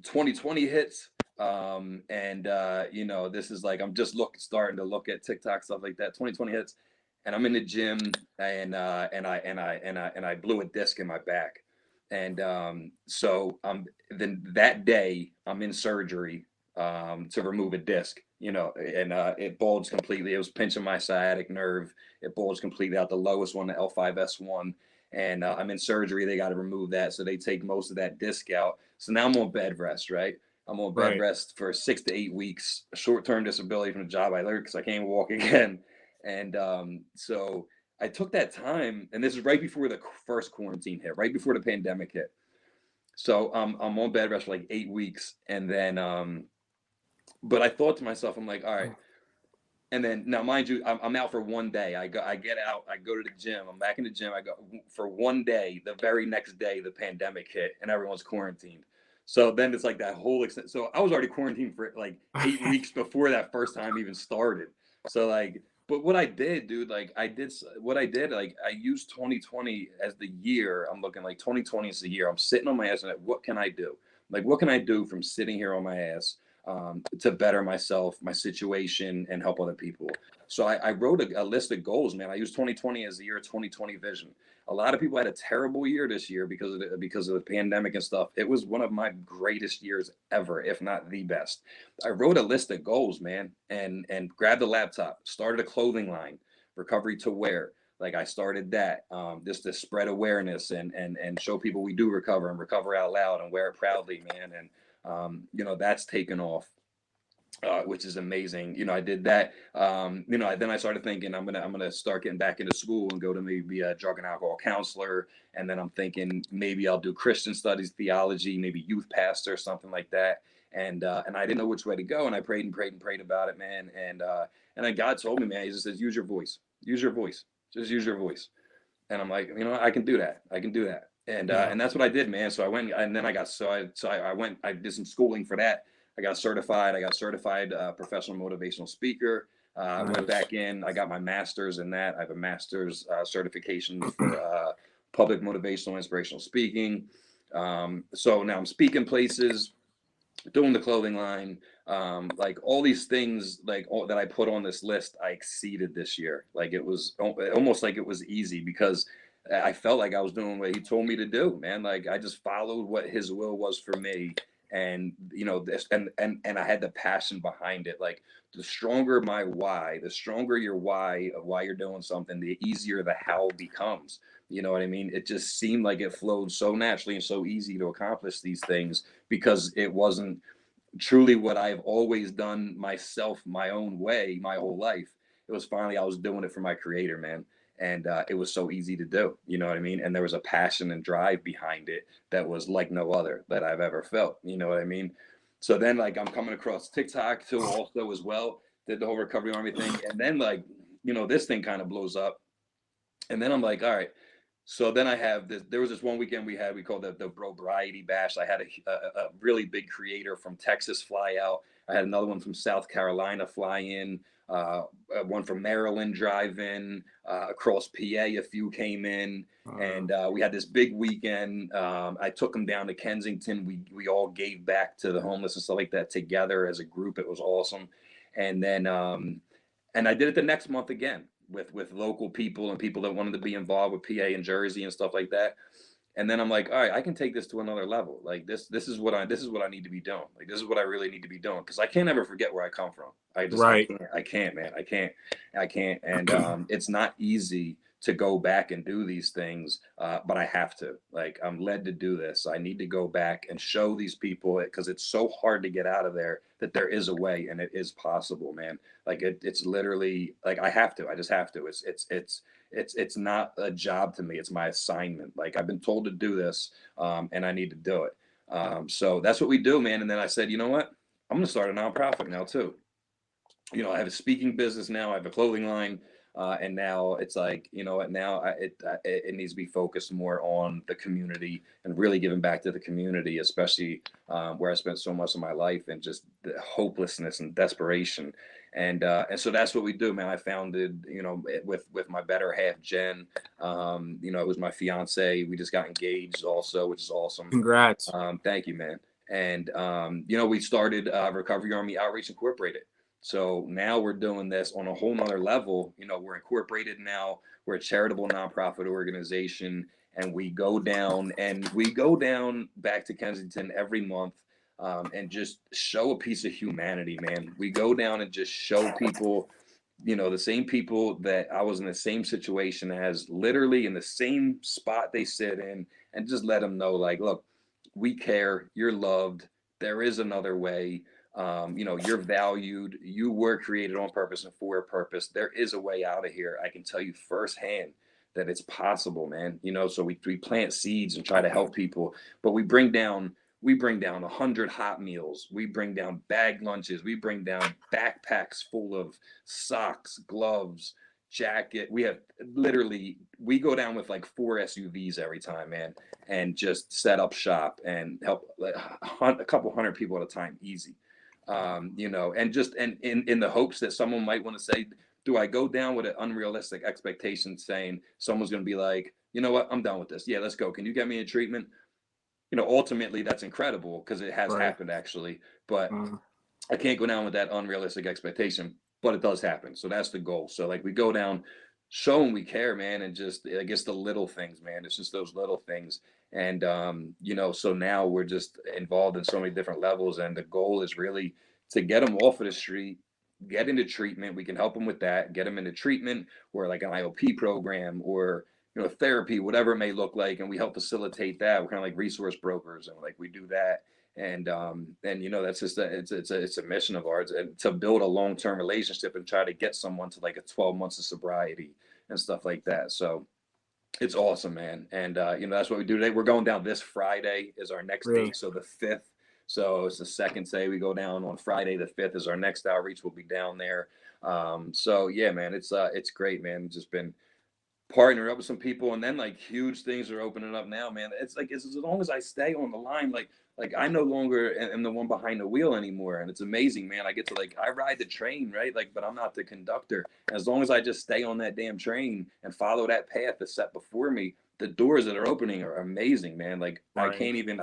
2020 hits. This is like I'm just starting to look at TikTok stuff like that. 2020 hits, and I'm in the gym, and I blew a disc in my back, and so then that day I'm in surgery to remove a disc, and it bulged completely. It was pinching my sciatic nerve. It bulged completely out, the lowest one, the L5S1. And I'm in surgery. They got to remove that. So they take most of that disc out. So now I'm on bed rest, right? I'm on bed Right. rest for 6 to 8 weeks, short-term disability from the job I learned because I can't walk again. And so I took that time, and this is right before the first quarantine hit, right before the pandemic hit. So I'm on bed rest for like 8 weeks, and then But I thought to myself, I'm like, all right. And then now, mind you, I'm out for one day. I get out, I go to the gym. I'm back in the gym. I go for one day. The very next day, the pandemic hit and everyone's quarantined. So then it's like that whole extent. So I was already quarantined for like 8 weeks before that first time even started. So like, but what I did, dude, like like I used 2020 as the year. I'm looking like 2020 is the year. I'm sitting on my ass and like, what can I do? Like, what can I do from sitting here on my ass? To better myself, my situation, and help other people. So I wrote a list of goals, man. I used 2020 as the year of 2020 vision. A lot of people had a terrible year this year because of the pandemic and stuff. It was one of my greatest years ever, if not the best. I wrote a list of goals, man, and grabbed a laptop, started a clothing line, Recovery to Wear. Like I started that just to spread awareness and show people we do recover and recover out loud and wear it proudly, man. And that's taken off, which is amazing. I did that. Then I started thinking I'm gonna start getting back into school and go to maybe a drug and alcohol counselor. And then I'm thinking maybe I'll do Christian studies, theology, maybe youth pastor, something like that. And I didn't know which way to go. And I prayed and prayed and prayed about it, man. And then God told me, man, He just says, use your voice, just use your voice. And I'm like, I can do that. I can do that. And that's what I did, man. So I went, and then I went, I did some schooling for that. I got certified. Professional motivational speaker. I went back in. I got my master's in that. I have a master's certification for public motivational inspirational speaking. So now I'm speaking places, doing the clothing line, like all these things, like all that I put on this list, I exceeded this year. Like it was almost like it was easy because I felt like I was doing what He told me to do, man. Like I just followed what His will was for me. And this and I had the passion behind it. Like the stronger my why, the stronger your why of why you're doing something, the easier the how becomes. You know what I mean? It just seemed like it flowed so naturally and so easy to accomplish these things because it wasn't truly what I've always done myself, my own way, my whole life. It was finally, I was doing it for my creator, man. And it was so easy to do, you know what I mean? And there was a passion and drive behind it that was like no other that I've ever felt, you know what I mean? So then, like, I'm coming across TikTok too, also as well, did the whole Recovery Army thing. And then, like, this thing kind of blows up. And then I'm like, all right, so then I have this. There was this one weekend we called the Bro Variety Bash. I had a really big creator from Texas fly out. I had another one from South Carolina fly in. One from Maryland drive in. Across PA, a few came in, and we had this big weekend. I took them down to Kensington. We all gave back to the homeless and stuff like that together as a group. It was awesome. And then and I did it the next month again with local people and people that wanted to be involved with PA and Jersey and stuff like that. And then I'm like, all right, I can take this to another level. Like this is what I need to be doing. Like this is what I really need to be doing because I can't ever forget where I come from. Right. I can't, man. I can't. And it's not easy to go back and do these things, but I have to. Like I'm led to do this. I need to go back and show these people it because it's so hard to get out of there that there is a way and it is possible, man. Like it's literally like I have to. I just have to. It's not a job to me. It's my assignment. Like I've been told to do this, and I need to do it. So that's what we do, man. And then I said, you know what? I'm going to start a nonprofit now too. I have a speaking business now. I have a clothing line. And now it's like, you know what, now it needs to be focused more on the community and really giving back to the community, especially where I spent so much of my life and just the hopelessness and desperation. And so that's what we do, man. I founded, with my better half, Jen. It was my fiance. We just got engaged also, which is awesome. Congrats. Thank you, man. And, we started Recovery Army Outreach Incorporated. So now we're doing this on a whole nother level. We're incorporated now. We're a charitable nonprofit organization, and we go down back to Kensington every month and just show a piece of humanity, man. We go down and just show people, the same people that I was in the same situation as, literally in the same spot they sit in, and just let them know, like, look, we care. You're loved. There is another way. You're valued. You were created on purpose and for a purpose. There is a way out of here. I can tell you firsthand that it's possible, man. So we plant seeds and try to help people, but we bring down We bring down 100 hot meals. We bring down bag lunches. We bring down backpacks full of socks, gloves, jacket. We have literally, we go down with like 4 SUVs every time, man, and just set up shop and help like a couple hundred people at a time, easy. You know, and just and in the hopes that someone might want to say, do I go down with an unrealistic expectation, saying someone's going to be like, you know what, I'm done with this. Yeah, let's go. Can you get me a treatment? You know, ultimately that's incredible because it has Right. happened actually, but Mm. I can't go down with that unrealistic expectation, but it does happen. So that's the goal. So like we go down showing we care, man, and just I guess the little things, man. It's just those little things. And you know, so now we're just involved in so many different levels, and the goal is really to get them off of the street, get into treatment. We can help them with that, get them into treatment or like an IOP program or therapy, whatever it may look like, and we help facilitate that. We're kind of like resource brokers, and like we do that. And that's just it's a mission of ours, and to build a long-term relationship and try to get someone to like a 12 months of sobriety and stuff like that. So it's awesome, man. And that's what we do today. We're going down this Friday is our next Really? date, so the 5th. So it's the second day. We go down on Friday the 5th is our next outreach. We'll be down there. So yeah, man, it's great, man. Just been partner up with some people, and then like huge things are opening up now, man. It's like as long as I stay on the line, like I no longer am the one behind the wheel anymore, and it's amazing, man. I get to I ride the train, right? Like, but I'm not the conductor. As long as I just stay on that damn train and follow that path that's set before me, the doors that are opening are amazing, man. Like Right. I can't even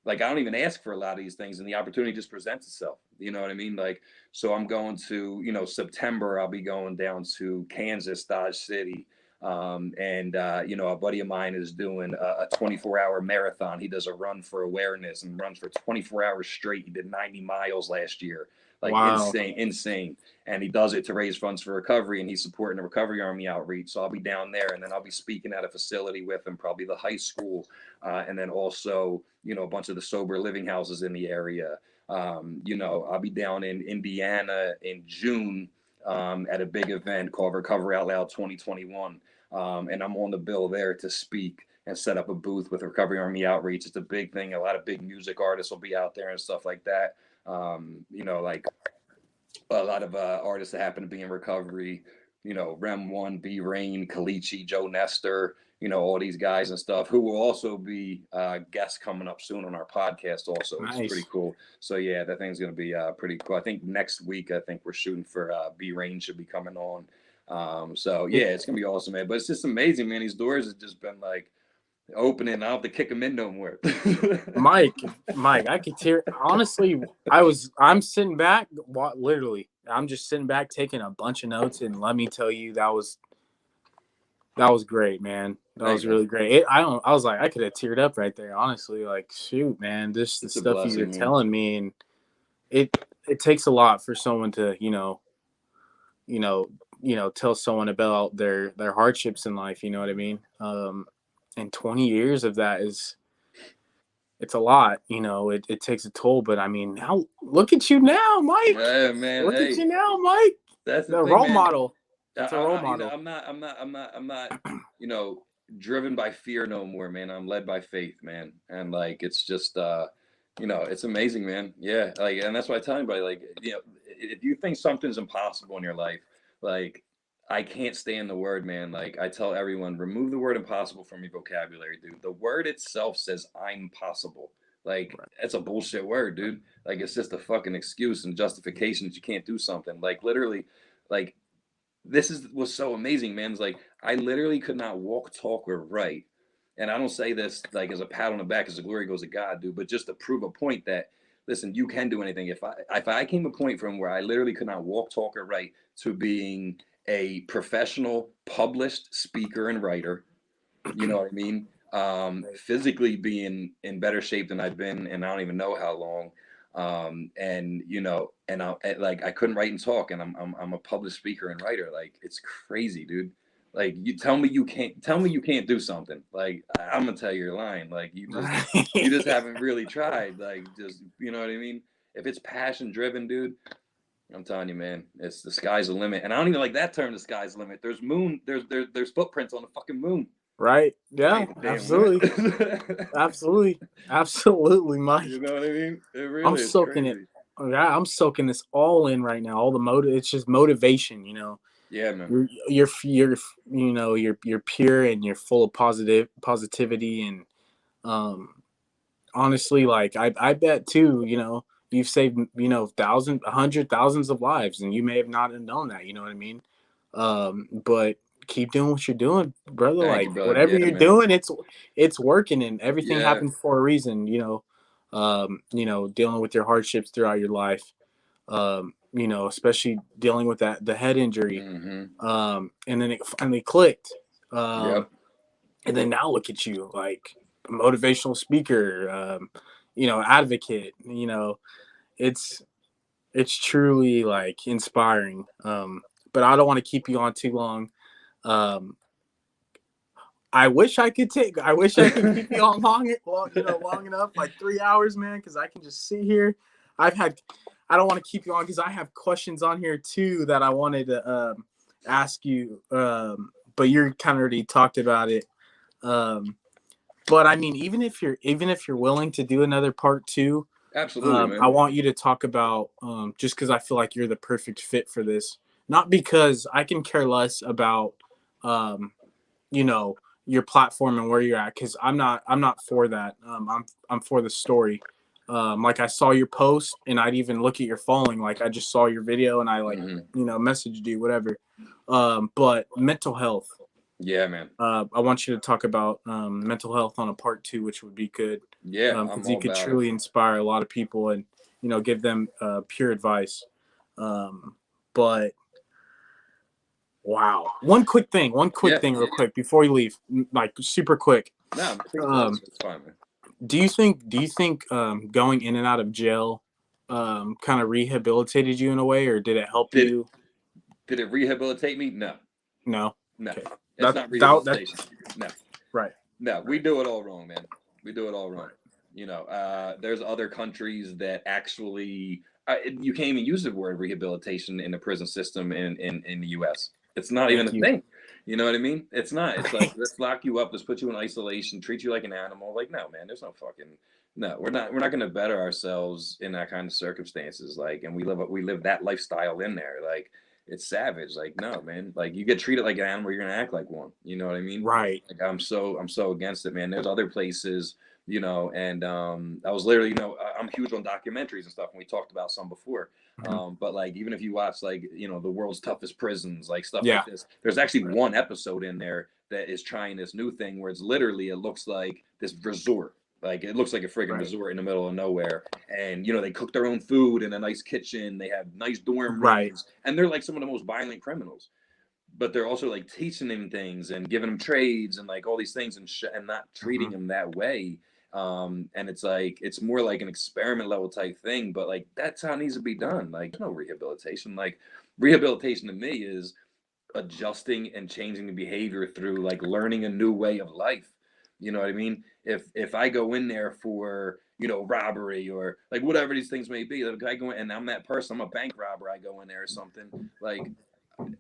like I don't even ask for a lot of these things, and the opportunity just presents itself. You know what I mean? Like, so I'm going to September. I'll be going down to Kansas, Dodge City. And a buddy of mine is doing a 24-hour marathon. He does a run for awareness and runs for 24 hours straight. He did 90 miles last year, like Wow. insane. And he does it to raise funds for recovery, and he's supporting the Recovery Army outreach. So I'll be down there, and then I'll be speaking at a facility with him, probably the high school, and then also a bunch of the sober living houses in the area. I'll be down in Indiana in June at a big event called Recovery Out Loud 2021. And I'm on the bill there to speak and set up a booth with Recovery Army Outreach. It's a big thing. A lot of big music artists will be out there and stuff like that. Like a lot of artists that happen to be in recovery, Rem One, B Rain, Kalichi, Joe Nestor, all these guys and stuff who will also be guests coming up soon on our podcast also, which is pretty Nice. cool. So yeah, that thing's going to be pretty cool. I think next week, I think we're shooting for B Rain should be coming on. So yeah, it's going to be awesome, man. But it's just amazing, man. These doors have just been like opening. I don't have to kick them in no more. Mike, I could tear. Honestly, I'm sitting back, literally, I'm just sitting back taking a bunch of notes, and let me tell you, that was great, man. That Thanks, was man. really great. I was like, I could have teared up right there, honestly. Like, shoot, man, this the It's a stuff you're blessing, man. telling me, and it takes a lot for someone to, tell someone about their hardships in life. You know what I mean? And 20 years of that it's a lot. It takes a toll. But I mean, now look at you now, Mike. Yeah, man. Look at Hey, you now, Mike. that's the The thing, role man. model. It's a role model. I'm not, driven by fear no more, man. I'm led by faith, man. And like, it's just, it's amazing, man. Yeah. Like, and that's why I tell anybody, like, if you think something's impossible in your life, like, I can't stand the word, man. Like, I tell everyone, remove the word impossible from your vocabulary, dude. The word itself says I'm possible. Like, Right. that's a bullshit word, dude. Like, it's just a fucking excuse and justification that you can't do something. Like, literally, like, was so amazing, man. It's like I literally could not walk, talk, or write. And I don't say this like as a pat on the back, as the glory goes to God, dude, but just to prove a point that listen, you can do anything. If I came a point from where I literally could not walk, talk, or write to being a professional published speaker and writer, you know what I mean? Physically being in better shape than I've been, and I don't even know how long. Like I couldn't write and talk, and I'm a published speaker and writer. Like it's crazy, dude. Like you tell me you can't do something. Like I'm gonna tell you you're lying. Like you just haven't really tried. Like just you know what I mean? If it's passion driven, dude, I'm telling you, man, it's the sky's the limit. And I don't even like that term, the sky's the limit. There's footprints on the fucking moon. Right. Yeah, Like, damn, absolutely. what? Absolutely. Absolutely, Mike. You know what I mean? It I'm really is soaking it. crazy. Yeah, I'm soaking this all in right now. All the it's just motivation, Yeah, man. You're pure and you're full of positivity and um honestly, like I bet too, you've saved, thousands, 100,000s of lives, and you may have not have known that, you know what I mean? But keep doing what you're doing, brother. Thank you, Like brother. whatever Yeah, you're man. doing, it's working, and everything Yeah. happens for a reason, dealing with your hardships throughout your life, especially dealing with the head injury. Mm-hmm. And then it finally clicked. Um, Yep. and then now look at you, like a motivational speaker, advocate. It's it's truly like inspiring. But I don't want to keep you on too long. Um, I wish I could keep you on long enough, like 3 hours, man, because I can just sit here. I've had, I don't want to keep you on because I have questions on here too that I wanted to ask you. But you're kind of already talked about it. Um, but I mean, even if you're willing to do another part two, Absolutely, I man. want you to talk about just because I feel like you're the perfect fit for this. Not because I can care less about um, you know your platform and where you're at, because I'm not for that. I'm for the story. Like I saw your post and I'd even look at your following. Like I just saw your video and I like Mm-hmm. messaged you, whatever. But mental health. Yeah, man. I want you to talk about mental health on a part two, which would be good, Yeah, I'm because you all could about it. truly inspire a lot of people and give them pure advice. But wow, one quick Yeah. thing, real quick before you leave, like super quick. No, please go. Um, It's fine, man. do you think going in and out of jail kind of rehabilitated you in a way, or did it help Did you? did it rehabilitate me? No, No. no. Okay. It's not That rehabilitation. No, right. no. We do it all wrong, man. We do it all wrong. Right. There's other countries that actually you can't even use the word rehabilitation in the prison system in the U.S. It's not even Thank a you. thing. You know what I mean? It's not. It's like Right. let's lock you up, let's put you in isolation, treat you like an animal. Like no, man. There's no fucking no. We're not going to better ourselves in that kind of circumstances. Like, and we live that lifestyle in there. Like it's savage. Like no, man. Like you get treated like an animal, you're gonna act like one. You know what I mean? Right. Like I'm so against it, man. There's other places and I was literally, I'm huge on documentaries and stuff, and we talked about some before. Mhm. But like, even if you watch like, the world's toughest prisons, like stuff Yeah. like this, there's actually Right. one episode in there that is trying this new thing where it looks like this resort. Like it looks like a friggin' Right. resort in the middle of nowhere. And they cook their own food in a nice kitchen. They have nice dorm Right. rooms. And they're like some of the most violent criminals, but they're also like teaching him things and giving him trades and like all these things and not treating Mhm. him that way. And it's like it's more like an experiment level type thing, but like that's how it needs to be done. Like no rehabilitation. Like rehabilitation to me is adjusting and changing the behavior through like learning a new way of life. You know what I mean? If I go in there for robbery or like whatever these things may be, like I go in and I'm that person, I'm a bank robber, I go in there or something, like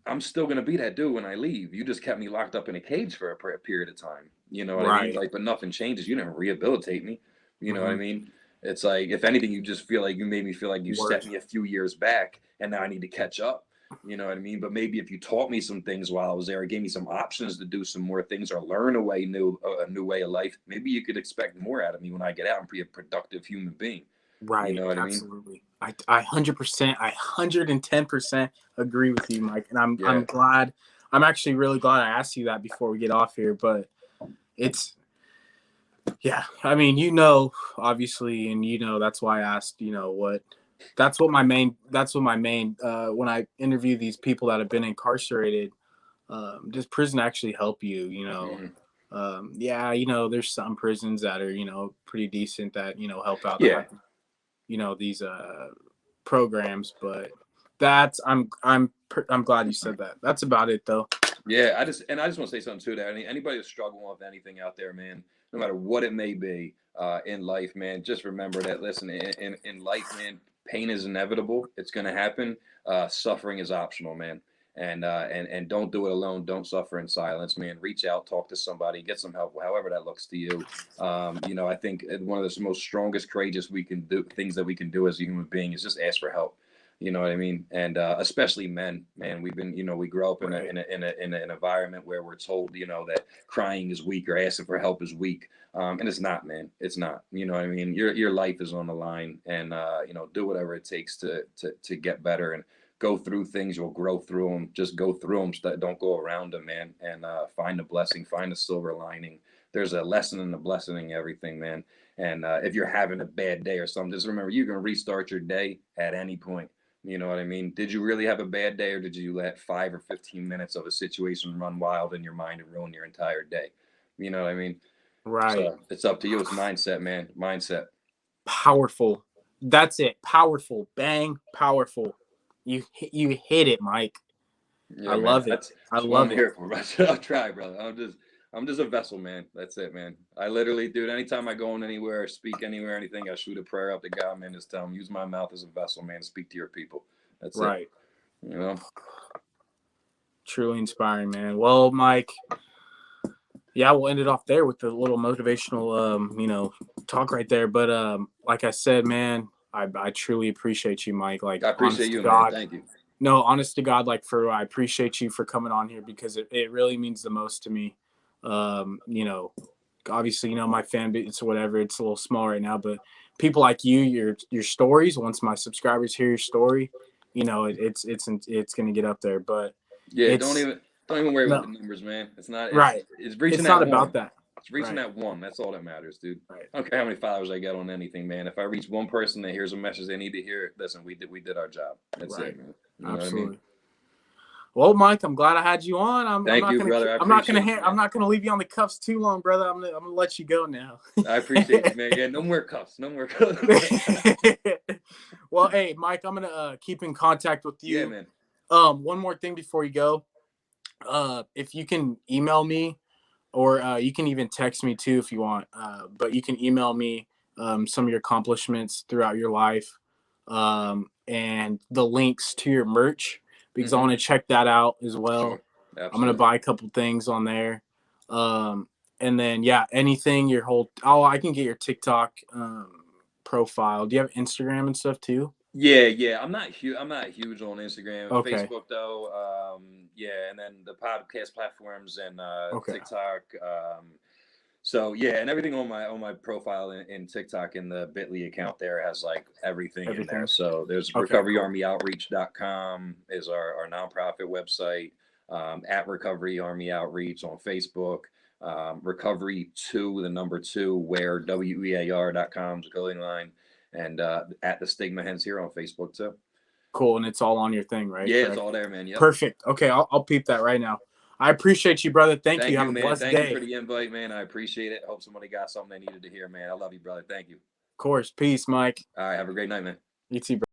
I'm still gonna be that dude when I leave. You just kept me locked up in a cage for a period of time. You know what I mean? Right. Like, but nothing changes. You didn't rehabilitate me. You know what I Mhm. mean? It's like, if anything, you just feel like you made me feel like you set Worse. me a few years back, and now I need to catch up. You know what I mean? But maybe if you taught me some things while I was there, or gave me some options to do some more things, or learn a new way of life, maybe you could expect more out of me when I get out and be a productive human being. You Right. know what I mean? Absolutely. I 100%, I 110% agree with you, Mike. And Yeah. I'm glad. I'm actually really glad I asked you that before we get off here. But it's yeah. I mean, obviously, and that's why I asked. What. That's what my main. When I interview these people that have been incarcerated, does prison actually help you? Mhm. Yeah. There's some prisons that are pretty decent that help out that Yeah. have these programs, but I'm glad you said that. That's about it though. Yeah, I just want to say something too. That anybody that's struggling with anything out there, man, no matter what it may be in life, man, just remember that. Listen, in life, man, pain is inevitable. It's going to happen. Suffering is optional, man. and don't do it alone. Don't suffer in silence, man. Reach out, talk to somebody, get some help, however that looks to you. I think one of the most strongest, courageous things that we can do as a human being is just ask for help. You know what I mean? And especially men, man, we grow up in an environment where we're told, that crying is weak or asking for help is weak. And it's not, man. It's not. You know what I mean? Your life is on the line, and do whatever it takes to get better and go through things. You'll grow through them. Just go through them. Don't go around them, man. And find a blessing, find a silver lining. There's a lesson and a blessing in everything, man. And if you're having a bad day or something, just remember you can restart your day at any point. You know what I mean? Did you really have a bad day, or did you let 5 or 15 minutes of a situation run wild in your mind and ruin your entire day? You know what I mean? Right. So it's up to you. It's mindset, man. Mindset. Powerful. That's it. Powerful. Bang. Powerful. You hit it, Mike. Yeah, I love it. I love it. Here for. I'll try, brother. I'm just a vessel, man. That's it, man. I literally, dude, anytime I go in anywhere, speak anywhere, anything, I shoot a prayer up to God, man. Just tell him, use my mouth as a vessel, man, to speak to your people. That's right. It. Truly inspiring, man. Well, Mike, yeah, we'll end it off there with the little motivational, talk right there. But like I said, man, I truly appreciate you, Mike. Like, I appreciate you, God, man. Thank you. No, honest to God, I appreciate you for coming on here, because it really means the most to me. Obviously, my fan base, whatever, it's a little small right now, but people like you, your stories, once my subscribers hear your story, it's going to get up there. But yeah, don't even worry about the numbers, man. It's not right. It's reaching it's not that about one. that. It's reaching that one. That's all that matters, dude. Right. I don't care how many followers I get on anything, man. If I reach one person that hears a message they need to hear, listen, we did our job. That's it, man. You know Absolutely. what I mean? Well, Mike, I'm glad I had you on. Thank you, brother. I'm not gonna leave you on the cuffs too long, brother. I'm gonna let you go now. I appreciate you, man. Yeah, no more cuffs. No more cuffs. Well, hey, Mike, I'm gonna keep in contact with you. Yeah, man. One more thing before you go. If you can email me, or you can even text me too if you want. But you can email me some of your accomplishments throughout your life, and the links to your merch, because I want to check that out as well. Sure. I'm going to buy a couple things on there. And then, anything I can get your TikTok profile. Do you have Instagram and stuff too? Yeah. I'm not huge on Instagram. Okay. Facebook though. And then the podcast platforms and TikTok. So yeah, and everything on my profile in TikTok, in the Bitly account there has like everything in there. So there's RecoveryArmyOutreach.com is our nonprofit website. At Recovery Army Outreach on Facebook. Recovery2, the number 2, where WEAR.com is the clothing line. And at TheStigmaEndsHere on Facebook too. Cool, and it's all on your thing, right? Yeah, Correct? It's all there, man. Yep. Perfect. Okay, I'll peep that right now. I appreciate you, brother. Thank you. Have a blessed day. Thank you for the invite, man. I appreciate it. Hope somebody got something they needed to hear, man. I love you, brother. Thank you. Of course. Peace, Mike. All right. Have a great night, man. You too, bro.